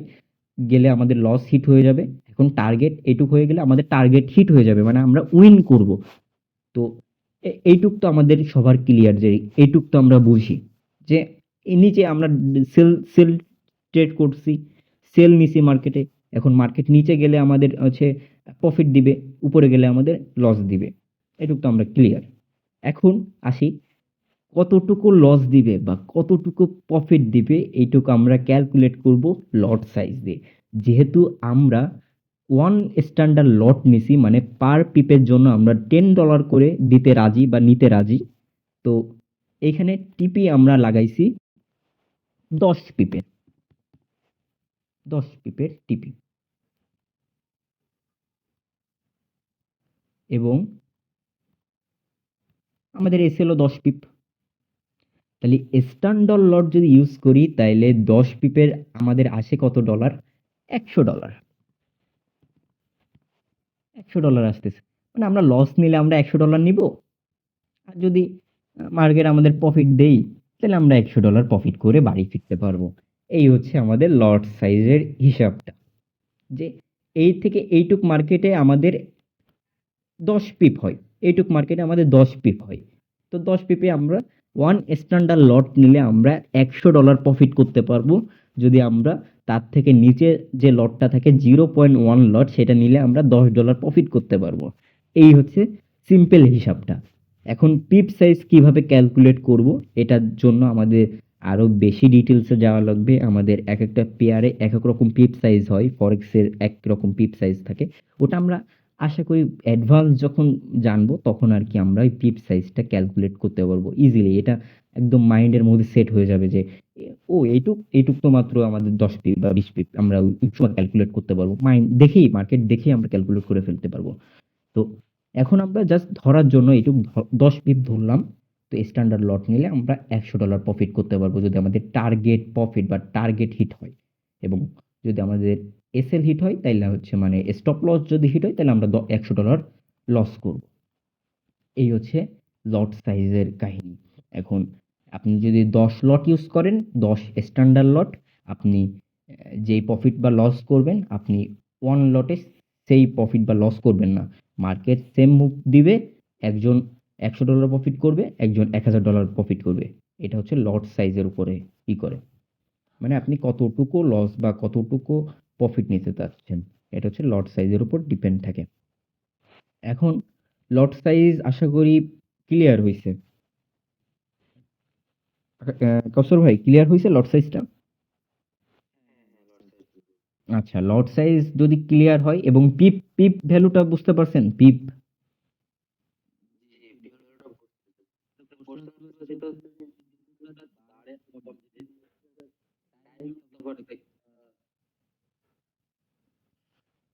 গেলে আমাদের লস হিট হয়ে যাবে। এখন টার্গেট এইটুক হয়ে গেলে আমাদের টার্গেট হিট হয়ে যাবে, মানে আমরা উইন করব। তো এইটুক তো আমাদের সবার ক্লিয়ার যে এইটুক তো আমরা বুঝি যে এই নিচে আমরা সেল সেল ট্রেড করছি, সেল নিছি মার্কেটে। এখন মার্কেট নিচে গেলে আমাদের হচ্ছে প্রফিট দিবে, উপরে গেলে আমাদের লস দিবে। এটুক তো আমরা ক্লিয়ার। এখন আসি কতটুকু লস দিবে বা কতটুকু প্রফিট দিবে, এইটুকু আমরা ক্যালকুলেট করব লট সাইজ দিয়ে। যেহেতু আমরা ওয়ান স্ট্যান্ডার্ড লট নিছি, মানে পার পিপের জন্য আমরা $10 করে দিতে রাজি বা নিতে রাজি। তো এখানে টিপি আমরা লাগাইছি 10 পিপের, 10 পিপের টিপি। এবং আমাদের এসএলও 10 পিপ। তাহলে স্ট্যান্ডার্ড লট যদি ইউজ করি তাইলে 10 পিপের আমাদের আসে কত ডলার? $100। $100 আসতেছে। মানে আমরা লস নিলে আমরা $100 নিব। আর যদি মার্কেট আমাদের প্রফিট দেই, তাহলে আমরা $100 প্রফিট করে বাড়ি ফিরতে পারবো। এই হচ্ছে আমাদের লট সাইজের হিসাবটা। যে এই থেকে এইটুক মার্কেটে আমাদের 10 পিপ হয়। এইটুক মার্কেটে আমাদের 10 পিপ হয়। তো 10 পিপে আমরা ওয়ান স্ট্যান্ডার্ড লট নিলে আমরা $100 প্রফিট করতে পারবো। যদি আমরা তার থেকে নিচে যে লটটা থাকে 0.1 লট, সেটা নিলে আমরা $10 প্রফিট করতে পারবো। এই হচ্ছে সিম্পল হিসাবটা। এখন পিপ সাইজ কিভাবে ক্যালকুলেট করব, এটার জন্য আমাদের আরো বেশি ডিটেলসে যাওয়া লাগবে। আমাদের এক একটা পেয়ারে এক এক রকম পিপ সাইজ হয়, ফরেক্সের এক রকম পিপ সাইজ থাকে। ওটা আমরা আশা করি অ্যাডভান্স যখন জানবো তখন আর কি আমরা ওই পিপ সাইজটা ক্যালকুলেট করতে পারবো ইজিলি। এটা একদম মাইন্ডের মধ্যে সেট হয়ে যাবে যে ও এইটুক এইটুক তো মাত্র আমাদের 10 পিপ বা 20 পিপ, আমরা ওই সময় ক্যালকুলেট করতে পারবো। মাইন্ড দেখেই, মার্কেট দেখেই আমরা ক্যালকুলেট করে ফেলতে পারবো। তো এখন আমরা জাস্ট ধরার জন্য এইটুক 10 পিপ ধরলাম। তো স্ট্যান্ডার্ড লট নিলে আমরা $100 প্রফিট করতে পারবো যদি আমাদের টার্গেট প্রফিট বা টার্গেট হিট হয়। এবং যদি আমাদের এসএল হিট হয় তাইলে হচ্ছে মানে স্টপ লস যদি হিট হয় তাহলে আমরা $100 লস করব। এই হচ্ছে লট সাইজের কাহিনী। এখন আপনি যদি 10 লট ইউজ করেন, 10 স্ট্যান্ডার্ড লট, আপনি যেই প্রফিট বা লস করবেন আপনি ওয়ান লটে সেই প্রফিট বা লস করবেন না। মার্কেট সেম মুভ দিবে, একজন $100 প্রফিট করবে, একজন $1000 প্রফিট করবে। এটা হচ্ছে লট সাইজের উপরে ই করে, মানে আপনি কতটুকু লস বা কতটুকু প্রফিট নিতে চাচ্ছেন, এটা হচ্ছে লট সাইজের উপর ডিপেন্ড থাকে। এখন লট সাইজ আশা করি ক্লিয়ার হইছে। কসর ভাই, ক্লিয়ার হইছে লট সাইজটা? আচ্ছা, লট সাইজ যদি ক্লিয়ার হয় এবং পিপ পিপ ভ্যালুটা বুঝতে পারছেন? পিপ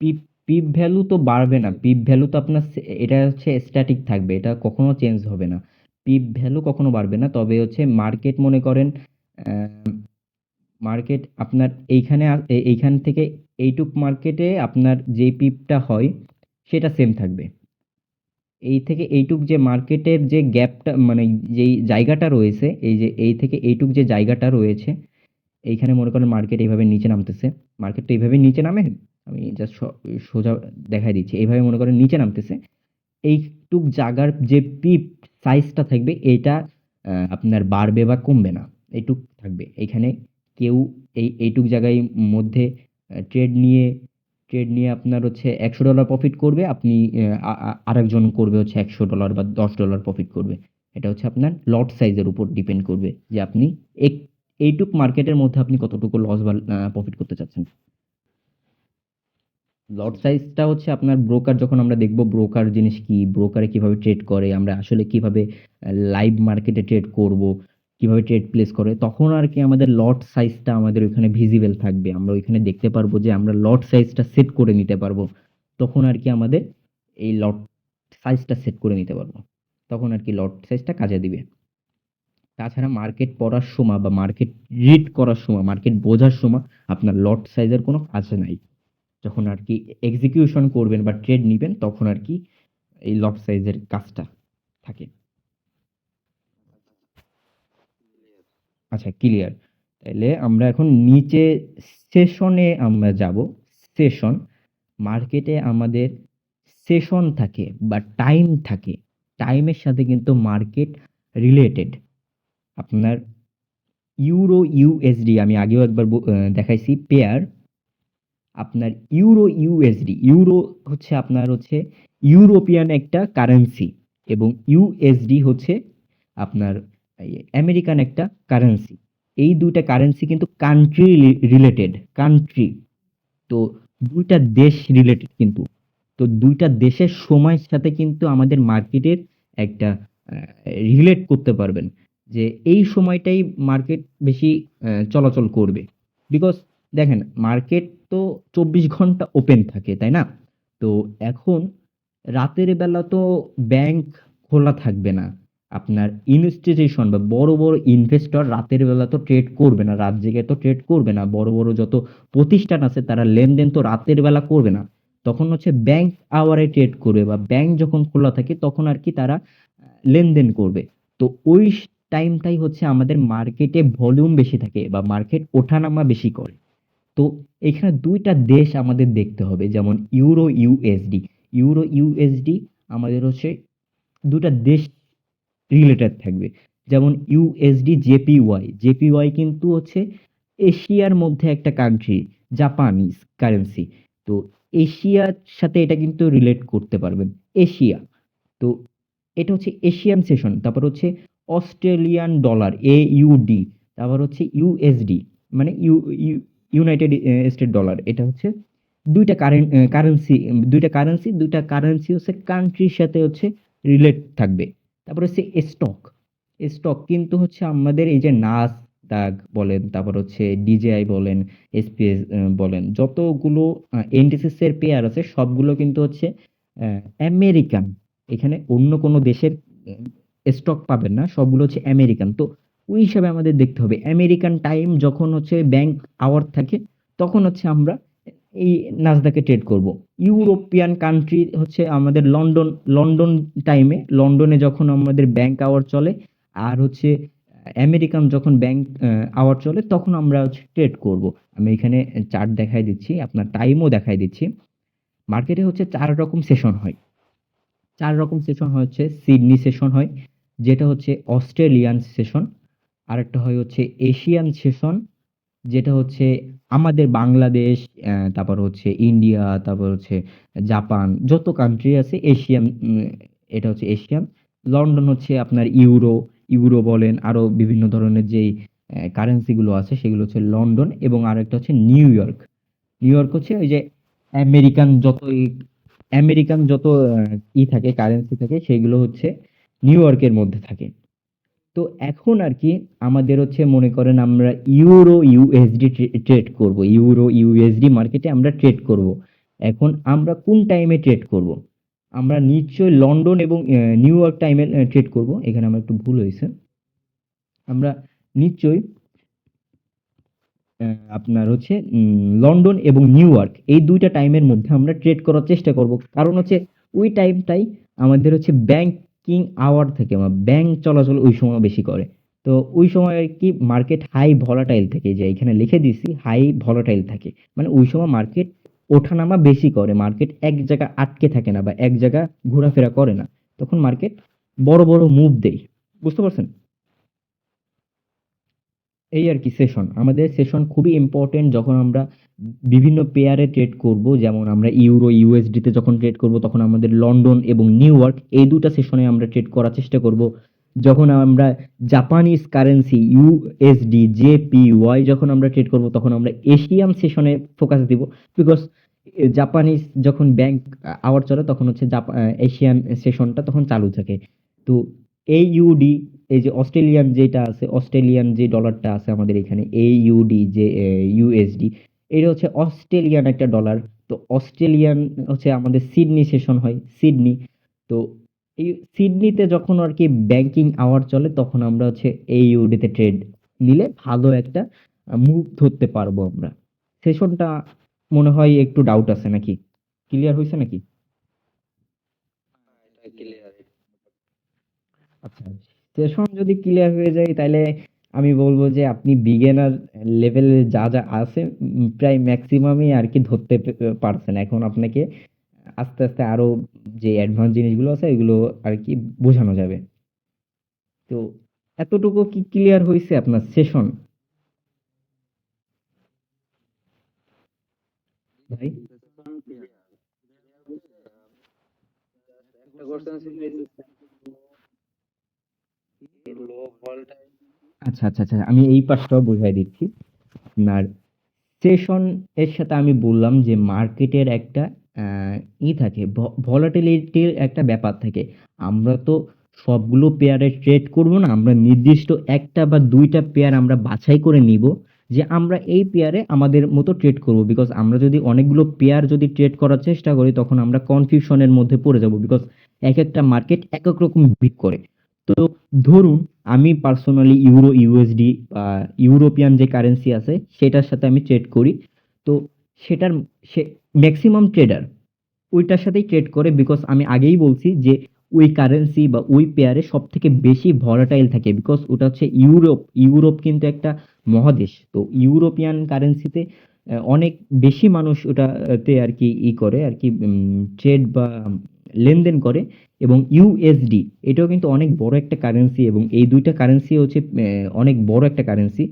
পিপ পিপ ভ্যালু তো বাড়বে না। পিপ ভ্যালু তো আপনার এটা হচ্ছে স্ট্যাটিক থাকবে, এটা কখনো চেঞ্জ হবে না। পিপ ভ্যালু কখনো বাড়বে না, তবে হচ্ছে মার্কেট মনে করেন মার্কেট আপনার এইখানে এইখান থেকে এইটুক মার্কেটে আপনার যে পিপটা হয় সেটা সেম থাকবে। এই থেকে এইটুক যে মার্কেটের যে গ্যাপটা, মানে যেই জায়গাটা রয়েছে, এই যে এই থেকে এইটুক যে জায়গাটা রয়েছে, এইখানে মনে করেন মার্কেট এইভাবে নিচে নামতেছে। মার্কেট তো এইভাবে নিচে নামে, আমি জাস্ট সোজা দেখাই দিচ্ছি। এইভাবে মনে করেন নিচে নামতেছে। এইটুক জায়গার যে পিপ সাইজটা থাকবে এটা আপনার বাড়বে বা কমবে না, এইটুক থাকবে। এইখানে কেউ এইটুক জায়গায় মধ্যে ট্রেড নিয়ে আপনার হচ্ছে $100 প্রফিট করবে, আপনি আরেকজন করবে হচ্ছে $100 বা $10 প্রফিট করবে। এটা হচ্ছে আপনার লট সাইজের উপর ডিপেন্ড করবে যে আপনি এইটুক মার্কেটের মধ্যে আপনি কতটুকু লস বা প্রফিট করতে চাচ্ছেন। লট সাইজটা হচ্ছে আপনার ব্রোকার, যখন আমরা দেখব ব্রোকার জিনিস কি, ব্রোকারে কিভাবে ট্রেড করে, আমরা আসলে কিভাবে লাইভ মার্কেটে ট্রেড করব, কিভাবে ট্রেড প্লেস করে, তখন আর কি আমাদের লট সাইজটা আমাদের ওইখানে ভিজিবল থাকবে। আমরা ওইখানে দেখতে পারবো যে আমরা লট সাইজটা সেট করে নিতে পারবো। তখন আর কি আমাদের এই লট সাইজটা সেট করে নিতে পারবো। তখন আর কি লট সাইজটা কাজে দিবে। তাছাড়া মার্কেট পড়ার সময় বা মার্কেট রিড করার সময়, মার্কেট বোঝার সময় আপনার লট সাইজের কোনো কাজ নাই। যখন আর কি এক্সিকিউশন করবেন বা ট্রেড নিবেন তখন আর কি এই লট সাইজের কাজটা থাকে। আচ্ছা, ক্লিয়ার। তাইলে আমরা এখন নিচে সেশনে আমরা যাব। সেশন, মার্কেটে আমাদের সেশন থাকে বা টাইম থাকে। টাইমের সাথে কিন্তু মার্কেট রিলেটেড। আপনার ইউরো ইউএসডি আমি আগেও একবার দেখাইছি পেয়ার। আপনার ইউরো ইউএসডি, ইউরো হচ্ছে আপনার হচ্ছে ইউরোপিয়ান একটা কারেন্সি এবং ইউএসডি হচ্ছে আপনার আমেরিকান একটা কারেন্সি। এই দুইটা কারেন্সি কিন্তু কান্ট্রি রিলেটেড, কান্ট্রি। তো দুইটা দেশ রিলেটেড কিন্তু। তো দুইটা দেশের সময়ের সাথে কিন্তু আমাদের মার্কেটের একটা রিলেট করতে পারবেন যে এই সময়টাই মার্কেট বেশি চলাচল করবে। বিকজ দেখেন মার্কেট তো 24 ঘন্টা ওপেন থাকে, তাই না? তো এখন রাতের বেলা তো ব্যাংক খোলা থাকবে না। আপনার ইনস্টিটিউশন বা বড় বড় ইনভেস্টর রাতের বেলা তো ট্রেড করবে না, রাত জেগে তো ট্রেড করবে না। বড় বড় যত প্রতিষ্ঠান আছে তারা লেনদেন তো রাতের বেলা করবে না। তখন হচ্ছে ব্যাংক আওয়ারে ট্রেড করবে বা ব্যাংক যখন খোলা থাকে তখন আর কি তারা লেনদেন করবে। তো ওই টাইমটাই হচ্ছে আমাদের মার্কেটে ভলিউম বেশি থাকে বা মার্কেট ওঠানামা বেশি করে। তো এখানে ২ টা দেশ আমাদের দেখতে হবে, যেমন ইউরো ইউএসডি। ইউরো ইউএসডি আমাদের হচ্ছে ২ টা দেশ রিলেটেড থাকবে। যেমন ইউএসডি জেপিওয়াই। জেপিওয়াই কিন্তু হচ্ছে এশিয়ার মধ্যে একটা কান্ট্রি, জাপানিজ কারেন্সি। তো এশিয়ার সাথে এটা কিন্তু রিলেট করতে পারবেন। এশিয়া। তো এটা হচ্ছে এশিয়ান সেশন। তারপর হচ্ছে অস্ট্রেলিয়ান ডলার এইউডি। তারপর হচ্ছে ইউএসডি মানে ইউনাইটেড স্টেট ডলার। এটা হচ্ছে ২ টা কারেন্সি, ২ টা কারেন্সি, ২ টা কারেন্সি হচ্ছে কান্ট্রির সাথে হচ্ছে রিলেট থাকবে। তারপর হচ্ছে স্টক। স্টক কিন্তু হচ্ছে আমাদের এই যে নাসদাক বলেন, তারপর হচ্ছে ডিজেআই বলেন, এসপিএস বলেন, যতগুলো ইন্ডিসেস এর পেয়ার আছে সবগুলো কিন্তু হচ্ছে আমেরিকান। এখানে অন্য কোনো দেশের স্টক পাবেন না, সবগুলো হচ্ছে আমেরিকান। তো ওই হিসাবে আমাদের দেখতে হবে আমেরিকান টাইম যখন হচ্ছে ব্যাংক আওয়ার থাকে তখন হচ্ছে আমরা এই নাসদাকে ট্রেড করব। ইউরোপিয়ান কান্ট্রি হচ্ছে আমাদের লন্ডন, লন্ডন টাইমে, লন্ডনে যখন আমাদের ব্যাংক আওয়ার চলে আর হচ্ছে আমেরিকান যখন ব্যাংক আওয়ার চলে তখন আমরা হচ্ছে ট্রেড করব। আমি এখানে চার্ট দেখাই দিচ্ছি, আপনার টাইমও দেখাই দিচ্ছি। মার্কেটে হচ্ছে ৪ রকম সেশন হয়। ৪ রকম সেশন হচ্ছে সিডনি সেশন হয়, যেটা হচ্ছে অস্ট্রেলিয়ান সেশন। আরেকটা হয় হচ্ছে এশিয়ান সেশন, যেটা হচ্ছে আমাদের বাংলাদেশ, তারপর হচ্ছে ইন্ডিয়া, তারপর হচ্ছে জাপান, যত কান্ট্রি আছে এশিয়ান, এটা হচ্ছে এশিয়ান। লন্ডন হচ্ছে আপনার ইউরো, ইউরো বলেন আরো বিভিন্ন ধরনের যেই কারেন্সি গুলো আছে সেগুলো হচ্ছে লন্ডন, এবং আরেকটা হচ্ছে নিউ ইয়র্ক। নিউ ইয়র্ক হচ্ছে ওই যে আমেরিকান যত আমেরিকান যত থাকে কারেন্সি থাকে সেগুলো হচ্ছে নিউ ইয়র্কের মধ্যে থাকে। তো এখন আর কি আমাদের হচ্ছে মনে করেন আমরা ইউরো ইউএসডি ট্রেড করব, ইউরো ইউএসডি মার্কেটে আমরা ট্রেড করব। এখন আমরা কোন টাইমে ট্রেড করব? আমরা নিশ্চয়ই লন্ডন এবং নিউ ইয়র্ক টাইমে ট্রেড করব। এখানে আমার একটু ভুল হয়েছে। আমরা নিশ্চয়ই আপনার হচ্ছে লন্ডন এবং নিউ ইয়র্ক এই ২ টা টাইমের মধ্যে আমরা ট্রেড করার চেষ্টা করব। কারণ হচ্ছে ওই টাইমটাই আমাদের হচ্ছে ব্যাংকিং আওয়ার থাকে, ব্যাংক চলাচল ওই সময় বেশি করে। তো ওই সময় আর কি মার্কেট হাই ভলাটাইল থাকে, যে এখানে লিখে দিছি হাই ভলাটাইল থাকে। মানে ওই সময় মার্কেট ওঠানামা বেশি করে। মার্কেট এক জায়গায় আটকে থাকে না বা এক জায়গায় ঘোরাফেরা করে না। তখন মার্কেট বড়, বড় মুভ দেয়। বুঝতে পারছেন? এই আরকি সেশন। আমাদের সেশন খুবই ইম্পোর্টেন্ট যখন আমরা বিভিন্ন পেয়ারে ট্রেড করব। যেমন আমরা ইউরো, ইউএসডি তে যখন ট্রেড করব তখন আমাদের লন্ডন এবং নিউ ইয়র্ক এই ২ টা সেশনে আমরা ট্রেড করার চেষ্টা করব। যখন আমরা জাপানিজ কারেন্সি ইউএসডি, জেপিওয়াই যখন আমরা ট্রেড করব তখন আমরা এশিয়ান সেশনে ফোকাস দিব। বিকজ জাপানিজ যখন ব্যাংক আওয়ার চলে তখন হচ্ছে এশিয়ান সেশনটা তখন চালু থাকে। তো এইইউডি, এই যে অস্ট্রেলিয়ান যেটা আছে, অস্ট্রেলিয়ান যে ডলারটা আছে আমাদের এখানে এইইউডি যে ইউএসডি, এটা হচ্ছে অস্ট্রেলিয়ান একটা ডলার। তো অস্ট্রেলিয়ান হচ্ছে আমাদের সিডনি সেশন হয়, সিডনি। তো এই সিডনিতে যখন আর কি ব্যাংকিং আওয়ার চলে তখন আমরা হচ্ছে এই ইউডিতে ট্রেড নিলে ভালো একটা মুভ ধরতে পারবো আমরা। সেশনটা মনে হয় একটু ডাউট আছে নাকি? ক্লিয়ার হয়েছে নাকি? আচ্ছা, সেশন যদি ক্লিয়ার হয়ে যায় তাহলে আমি বলবো যে আপনি বিগিনার লেভেলে যা যা আছে প্রায় ম্যাক্সিমামই আর কি ধরতে পারছেন। এখন আপনাকে আস্তে আস্তে আরো যে অ্যাডভান্স জিনিসগুলো আছে এগুলো আর কি বোঝানো যাবে। তো এতটুকু কি ক্লিয়ার হয়েছে আপনার সেশন ভাই? আচ্ছা আচ্ছা আচ্ছা, আমি এই পাশটাও বুঝাই দিচ্ছি। আপনার সেশন এর সাথে আমি বললাম যে মার্কেটের একটা আহ, থাকে, ভলাটিলিটির একটা ব্যাপার থাকে। আমরা তো সবগুলো পেয়ারে ট্রেড করব না, আমরা নির্দিষ্ট একটা বা দুইটা পেয়ার আমরা বাছাই করে নিব যে আমরা এই পেয়ারে আমাদের মতো ট্রেড করব। বিকজ আমরা যদি অনেকগুলো পেয়ার যদি ট্রেড করার চেষ্টা করি তখন আমরা কনফিউশনের মধ্যে পড়ে যাব, বিকজ এক একটা মার্কেট এক এক রকম বিট করে। তো ধরুন আমি পার্সোনালি ইউরো ইউএসডি বা ইউরোপিয়ান যে কারেন্সি আছে সেটার সাথে আমি ট্রেড করি। তো সেটার সে ম্যাক্সিমাম ট্রেডার ওইটার সাথেই ট্রেড করে, বিকজ আমি আগেই বলছি যে ওই কারেন্সি বা ওই পেয়ারে সব থেকে বেশি ভলাটাইল থাকে, বিকজ ওটা হচ্ছে ইউরোপ। ইউরোপ কিন্তু একটা মহাদেশ। তো ইউরোপিয়ান কারেন্সিতে অনেক বেশি মানুষ ওটাতে আর কি করে আর কি ট্রেড বা লেনদেন করে। এবং ইউএসডি এটাও কিন্তু অনেক বড় একটা কারেন্সি, এবং এই দুইটা কারেন্সি হচ্ছে অনেক বড় একটা কারেন্সি,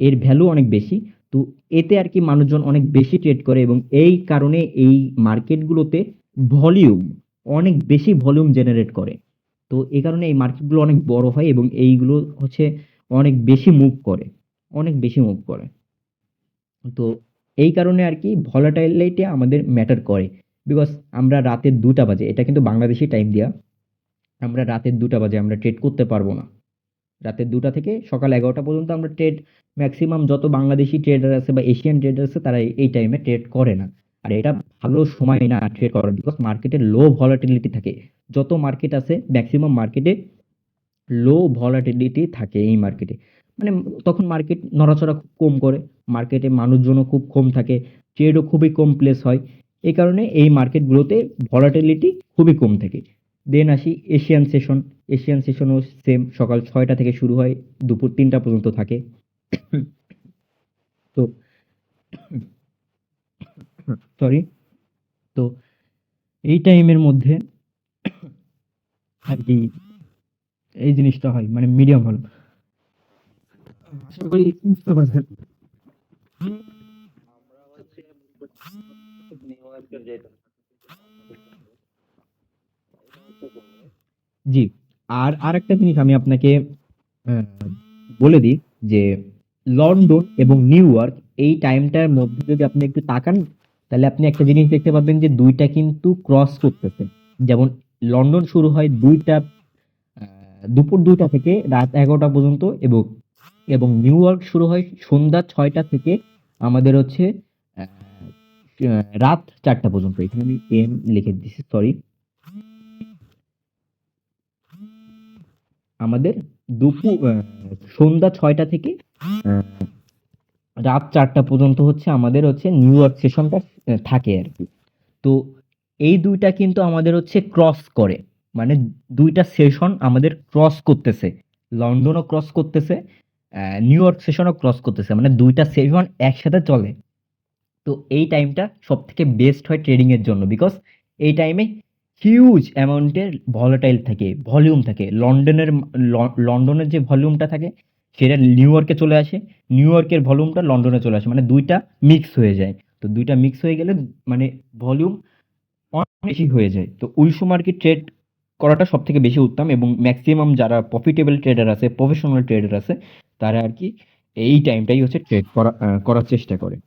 এর ভ্যালু অনেক বেশি। তো এতে আর কি মানুষজন অনেক বেশি ট্রেড করে, এবং এই কারণে এই মার্কেটগুলোতে ভলিউম অনেক বেশি ভলিউম জেনারেট করে। তো এই কারণে এই মার্কেটগুলো অনেক বড় হয় এবং এইগুলো হচ্ছে অনেক বেশি মুভ করে, অনেক বেশি মুভ করে। তো এই কারণে আর কি ভলাটাইলিটি আমাদের ম্যাটার করে। বিকজ আমরা রাতের 2টা বাজে, এটা কিন্তু বাংলাদেশি টাইম দিয়া, আমরা রাতের 2টা বাজে আমরা ট্রেড করতে পারবো না। রাতের 2টা থেকে সকাল 11টা পর্যন্ত আমরা ট্রেড, ম্যাক্সিমাম যত বাংলাদেশি ট্রেডার আছে বা এশিয়ান ট্রেডার আছে তারা এই টাইমে ট্রেড করে না। আর এটা ভালো সময় না ট্রেড করার, বিকজ মার্কেটে লো ভলাটিলিটি থাকে। যত মার্কেট আছে ম্যাক্সিমাম মার্কেটে লো ভলাটিলিটি থাকে এই মার্কেটে। মানে তখন মার্কেট নড়াচড়া খুব কম করে, মার্কেটে মানুষজনও খুব কম থাকে, ট্রেডও খুবই কম প্লেস হয়। এই কারণে এই মার্কেটগুলোতে ভলাটিলিটি খুবই কম থাকে। দেন আসি এশিয়ান সেশন। এশিয়ান সেশনও সেম, সকাল 6টা থেকে শুরু হয়, দুপুর 3টা পর্যন্ত থাকে। তো সরি, তো এই টাইমের মধ্যে আর কি এই জিনিসটা হয়, মানে মিডিয়াম হল। আশা করি বুঝতে পারছেন। জি। আর আরেকটা জিনিস আমি আপনাকে আহ, বলে দিই যে লন্ডন এবং নিউ ইয়র্ক এই টাইমটার মধ্যে যদি আপনি একটু তাকান তাহলে আপনি একটা জিনিস দেখতে পাবেন যে দুইটা কিন্তু ক্রস করতেছে। যেমন লন্ডন শুরু হয় দুপুর 2টা থেকে রাত 11টা পর্যন্ত, এবং নিউ ইয়র্ক শুরু হয় সন্ধ্যা 6টা থেকে আমাদের হচ্ছে আহ, রাত 4টা পর্যন্ত। এখানে আমি এম লিখে দিচ্ছি, সরি। আমাদের সন্ধ্যা 6টা থেকে আহ, রাত 4টা পর্যন্ত হচ্ছে আমাদের হচ্ছে নিউ ইয়র্ক সেশনটা থাকে আর কি। তো এই দুইটা কিন্তু আমাদের হচ্ছে ক্রস করে, মানে দুইটা সেশন আমাদের ক্রস করতেছে। লন্ডনও ক্রস করতেছে, নিউ ইয়র্ক সেশনও ক্রস করতেছে, মানে দুইটা সেশন একসাথে চলে। তো এই টাইমটা সব থেকে বেস্ট হয় ট্রেডিং এর জন্য, বিকজ এই টাইমে হিউজ অ্যামাউন্টের ভলাটাইল থাকে, ভলিউম থাকে। লন্ডনের যে ভলিউমটা থাকে সেটা নিউ ইয়র্কে চলে আসে, নিউ ইয়র্কের ভলিউমটা লন্ডনে চলে আসে, মানে দুইটা মিক্স হয়ে যায়। তো দুইটা মিক্স হয়ে গেলে মানে ভলিউম অনেক বেশি হয়ে যায়। তো ওই সময় আর কি ট্রেড করাটা সব থেকে বেশি উত্তম, এবং ম্যাক্সিমাম যারা প্রফিটেবল ট্রেডার আছে, প্রফেশনাল ট্রেডার আছে, তারা আর কি এই টাইমটাই হচ্ছে করার চেষ্টা করে।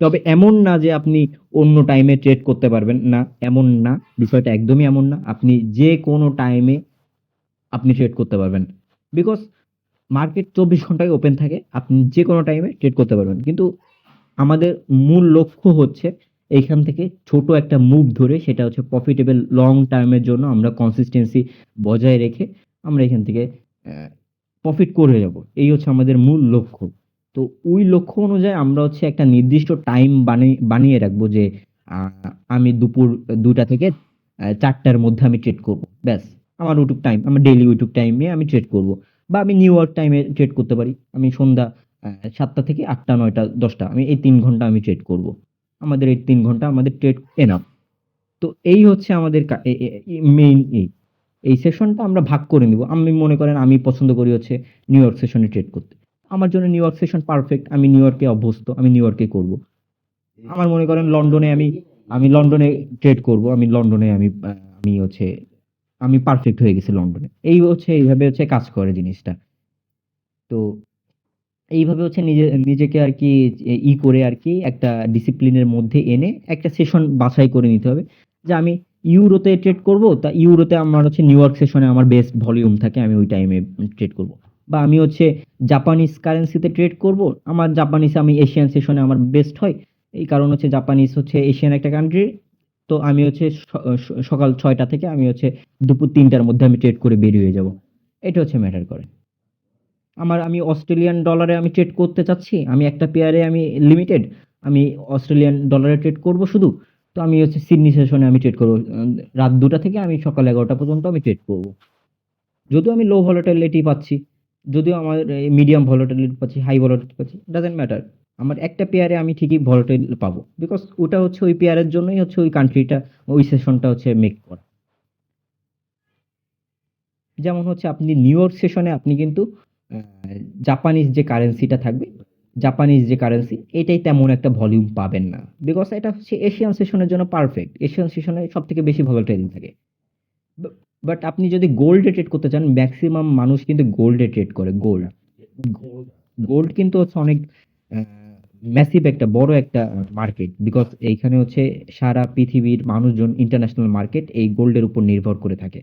তবে এমন না যে আপনি অন্য টাইমে ট্রেড করতে পারবেন না, এমন না। বিষয়টা একদমই এমন না, আপনি যে কোনো টাইমে আপনি ট্রেড করতে পারবেন। বিকজ মার্কেট 24 ঘন্টায় ওপেন থাকে, আপনি যে কোনো টাইমে ট্রেড করতে পারবেন। কিন্তু আমাদের মূল লক্ষ্য হচ্ছে এইখান থেকে ছোট একটা মুভ ধরে সেটা হচ্ছে প্রফিটেবল লং টার্মের জন্য আমরা কনসিস্টেন্সি বজায় রেখে আমরা এখান থেকে প্রফিট করে যাব। এই হচ্ছে আমাদের মূল লক্ষ্য। তো ওই লক্ষ্য অনুযায়ী আমরা হচ্ছে একটা নির্দিষ্ট টাইম বানিয়ে রাখবো যে আমি দুপুর ২টা থেকে ৪টার মধ্যে আমি ট্রেড করব। ব্যাস আমার ওইটুক টাইম, আমার ডেইলি ওইটুক টাইমে আমি ট্রেড করব। বা আমি নিউ ইয়র্ক টাইমে ট্রেড করতে পারি। আমি সন্ধ্যা ৭টা থেকে ৮টা, ৯টা, ১০টা আমি এই ৩ ঘন্টা আমি ট্রেড করব। আমাদের এই ৩ ঘন্টা আমাদের ট্রেড এনাফ। তো এই হচ্ছে আমাদের মেইন এই সেশনটা আমরা ভাগ করে নিব। আমি মনে করেন আমি পছন্দ করি হচ্ছে নিউ ইয়র্ক সেশনে ট্রেড করতে। আমার জন্য নিউ ইয়র্ক সেশন পারফেক্ট। আমি নিউ ইয়র্কে অভ্যস্ত। আমি নিউ ইয়র্কে করব। আমার মনে করেন লন্ডনে আমি লন্ডনে ট্রেড করব। আমি লন্ডনে আমি হচ্ছে আমি পারফেক্ট হয়ে গেছি লন্ডনে। এই হচ্ছে এইভাবে হচ্ছে কাজ করে জিনিসটা। তো এইভাবে হচ্ছে নিজেকে আরকি করে আরকি একটা ডিসিপ্লিনের মধ্যে এনে একটা সেশন বাছাই করে নিতে হবে। যে আমি ইউরোতে ট্রেড করব, তা ইউরোতে আমার হচ্ছে নিউ ইয়র্ক সেশনে আমার বেস্ট ভলিউম থাকে, আমি ওই টাইমে ট্রেড করব। বা আমি হচ্ছে জাপানিজ কারেন্সিতে ট্রেড করব। আমার জাপানিজ আমি এশিয়ান সেশনে আমার বেস্ট হয়। এই কারণ হচ্ছে জাপানিজ হচ্ছে এশিয়ান একটা কান্ট্রি। তো আমি হচ্ছে সকাল ৬টা থেকে আমি হচ্ছে দুপুর ৩টার মধ্যে আমি ট্রেড করে বের হয়ে যাব। এটা হচ্ছে ম্যাটার করে। আমি অস্ট্রেলিয়ান ডলারে আমি ট্রেড করতে চাচ্ছি। আমি একটা পেয়ারে আমি লিমিটেড। আমি অস্ট্রেলিয়ান ডলারে ট্রেড করব শুধু। তো আমি হচ্ছে সিডনি সেশনে আমি ট্রেড করব। রাত ২টা থেকে আমি সকাল ১১টা পর্যন্ত আমি ট্রেড করব। যদিও আমি লো ভলাটিলিটি পাচ্ছি, যদিও আমার মিডিয়াম ভলাটিলিটি পাচ্ছি, হাই ভলাটিলিটি পাচ্ছি, ডাজন্ট ম্যাটার। আমার একটা পেয়ারে আমি ঠিকই ভলাটাইল পাবো। বিকজ ওটা হচ্ছে ওই পেয়ারের জন্যই হচ্ছে ওই কান্ট্রিটা, ওই সেশনটা হচ্ছে মেক করা। যেমন হচ্ছে আপনি নিউ ইয়র্ক সেশনে আপনি কিন্তু জাপানিজ যে কারেন্সিটা থাকবে, জাপানিজ যে কারেন্সি এটাই তেমন একটা ভলিউম পাবেন না। বিকজ এটা হচ্ছে এশিয়ান সেশনের জন্য পারফেক্ট। এশিয়ান সেশনে সবথেকে বেশি ভলাটাইল থাকে। বাট আপনি যদি গোল্ডে ট্রেড করতে চান, ম্যাক্সিমাম মানুষ কিন্তু গোল্ডে ট্রেড করে। গোল্ড গোল্ড কিন্তু হচ্ছে অনেক ম্যাসিভ একটা বড় একটা মার্কেট। বিকজ এইখানে হচ্ছে সারা পৃথিবীর মানুষজন, ইন্টারন্যাশনাল মার্কেট এই গোল্ডের উপর নির্ভর করে থাকে।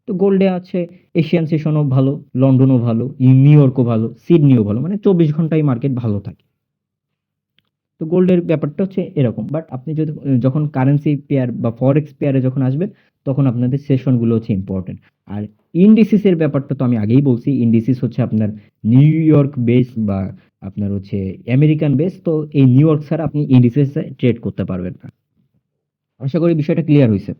তো গোল্ডে আছে এশিয়ান সেশনও ভালো, লন্ডনও ভালো, নিউ ইয়র্কও ভালো, সিডনিও ভালো। মানে ২৪ ঘন্টাই মার্কেট ভালো থাকে। তো গোল্ডের ব্যাপারটা হচ্ছে এরকম। বাট আপনি যদি যখন কারেন্সি পেয়ার বা ফরেক্স পেয়ারে যখন আসবেন, তখন আপনাদের সেশনগুলো হচ্ছে ইম্পোর্টেন্ট। আর ইন্ডিসিস এর ব্যাপারটা তো আমি আগেই বলছি। ইন্ডিসিস হচ্ছে আপনার নিউ ইয়র্ক বেস বা আপনার হচ্ছে আমেরিকান বেস। তো এই নিউ ইয়র্ক ছাড়া আপনি ইন্ডিসিস এ ট্রেড করতে পারবেন না। আশা করি বিষয়টা ক্লিয়ার হইছে।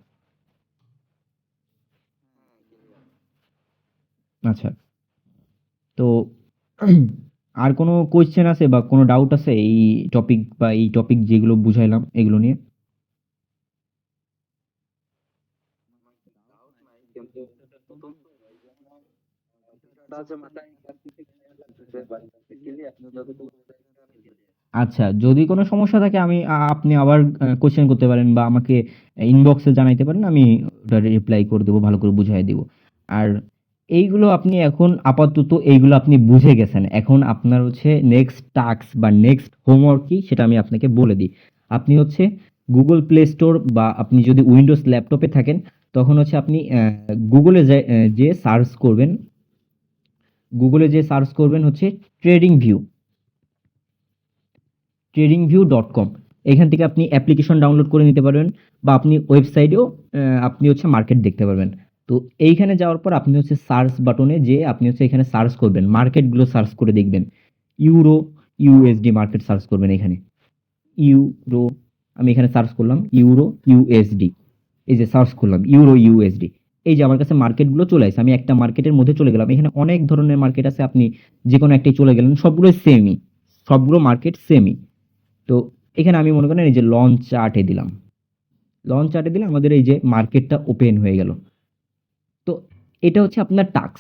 আচ্ছা। তো আর কোনো কোয়েশ্চেন আছে বা কোনো ডাউট আছে এই টপিক বা এই টপিক যেগুলো বুঝাইলাম এগুলো নিয়ে? আচ্ছা, যদি কোনো সমস্যা থাকে আমি আপনি আবার কোয়েশ্চেন করতে পারেন বা আমাকে ইনবক্সে জানাইতে পারেন। আমি ওটার রিপ্লাই করে দেব, ভালো করে বুঝাইয়া দিব। আর এইগুলো আপনি এখন আপাতত এইগুলো আপনি বুঝে গেছেন। এখন আপনার হচ্ছে নেক্সট টাস্ক বা নেক্সট হোমওয়ার্ক কি সেটা আমি আপনাকে বলে দিই। আপনি হচ্ছে Google Play Store বা আপনি যদি উইন্ডোজ ল্যাপটপে থাকেন, তখন হচ্ছে আপনি গুগলে যেয়ে সার্চ করবেন। গুগলে যেয়ে সার্চ করবেন হচ্ছে ট্রেডিং ভিউ। tradingview.com। এখান থেকে আপনি অ্যাপ্লিকেশন ডাউনলোড করে নিতে পারবেন বা আপনি ওয়েবসাইটেও আপনি হচ্ছে মার্কেট দেখতে পারবেন। তো এইখানে যাওয়ার পর আপনি হচ্ছে সার্চ বাটনে যেয়ে আপনি হচ্ছে এখানে সার্চ করবেন। মার্কেটগুলো সার্চ করে দেখবেন। ইউরো, ইউএসডি মার্কেট সার্চ করবেন এখানে। ইউরো আমি এখানে সার্চ করলাম ইউরো, ইউএসডি। এই যে সার্চ করলাম ইউরো, ইউএসডি। এই যে আমার কাছে মার্কেটগুলো চলে আসছে। আমি একটা মার্কেটের মধ্যে চলে গেলাম। এখানে অনেক ধরনের মার্কেট আছে। আপনি যেকোনো একটাই চলে গেলেন। সবগুলো সেমই। সবগুলো মার্কেট সেমই। তো এখানে আমি মনে করেন এই যে লঞ্চ চার্টে দিলাম। লঞ্চ চার্টে দিলে আমাদের এই যে মার্কেটটা ওপেন হয়ে গেল। তো এটা হচ্ছে আপনার টাস্ক।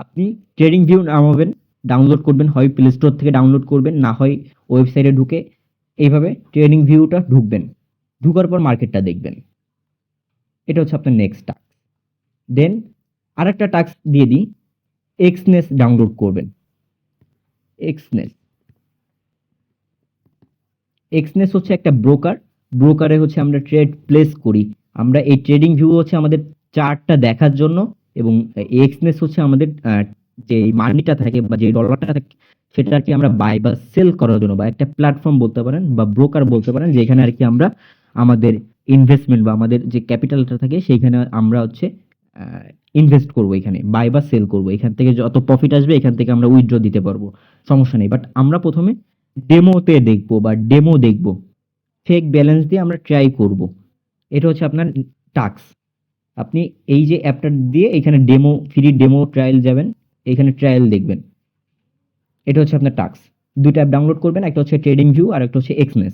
আপনি ট্রেডিং ভিউ নামাবেন, ডাউনলোড করবেন, হয় প্লে স্টোর থেকে ডাউনলোড করবেন, না হয় ওয়েবসাইটে ঢুকে এইভাবে ট্রেডিং ভিউটা ঢুকবেন। ঢুকার পর মার্কেটটা দেখবেন। এটা হচ্ছে আপনার নেক্সট টাস্ক। দেন আরেকটা টাস্ক দিয়ে দিই, এক্সনেস ডাউনলোড করবেন। এক্সনেস এক্সনেস হচ্ছে একটা ব্রোকার। ব্রোকারে হচ্ছে আমরা ট্রেড প্লেস করি। আমরা এই ট্রেডিং ভিউ হচ্ছে আমাদের চার্টটা দেখার জন্য এবং এক্সনেস হচ্ছে আমাদের যে মানিটা থাকে বা যে ডলারটা থাকে সেটা আর কি আমরা বাই বা সেল করার জন্য বা একটা প্ল্যাটফর্ম বলতে পারেন বা ব্রোকার বলতে পারেন, যেখানে আর কি আমরা আমাদের ইনভেস্টমেন্ট বা আমাদের যে ক্যাপিটালটা থাকে সেইখানে আমরা হচ্ছে ইনভেস্ট করবো, এখানে বাই বা সেল করবো, এখান থেকে যত প্রফিট আসবে এখান থেকে আমরা উইথড্র দিতে পারবো, সমস্যা নেই। বাট আমরা প্রথমে ডেমোতে দেখবো বা ডেমো দেখবো, ফেক ব্যালেন্স দিয়ে আমরা ট্রাই করব। এটা হচ্ছে আপনার টাস্ক। আপনি এই যে অ্যাপটা দিয়ে এখানে ডেমো, ফ্রি ডেমো ট্রায়াল যাবেন, এখানে ট্রায়াল দেখবেন। এটা হচ্ছে আপনার টাস্ক। ২ টা অ্যাপ ডাউনলোড করবেন। একটা হচ্ছে ট্রেডিং ভিউ আর একটা হচ্ছে এক্সনেস।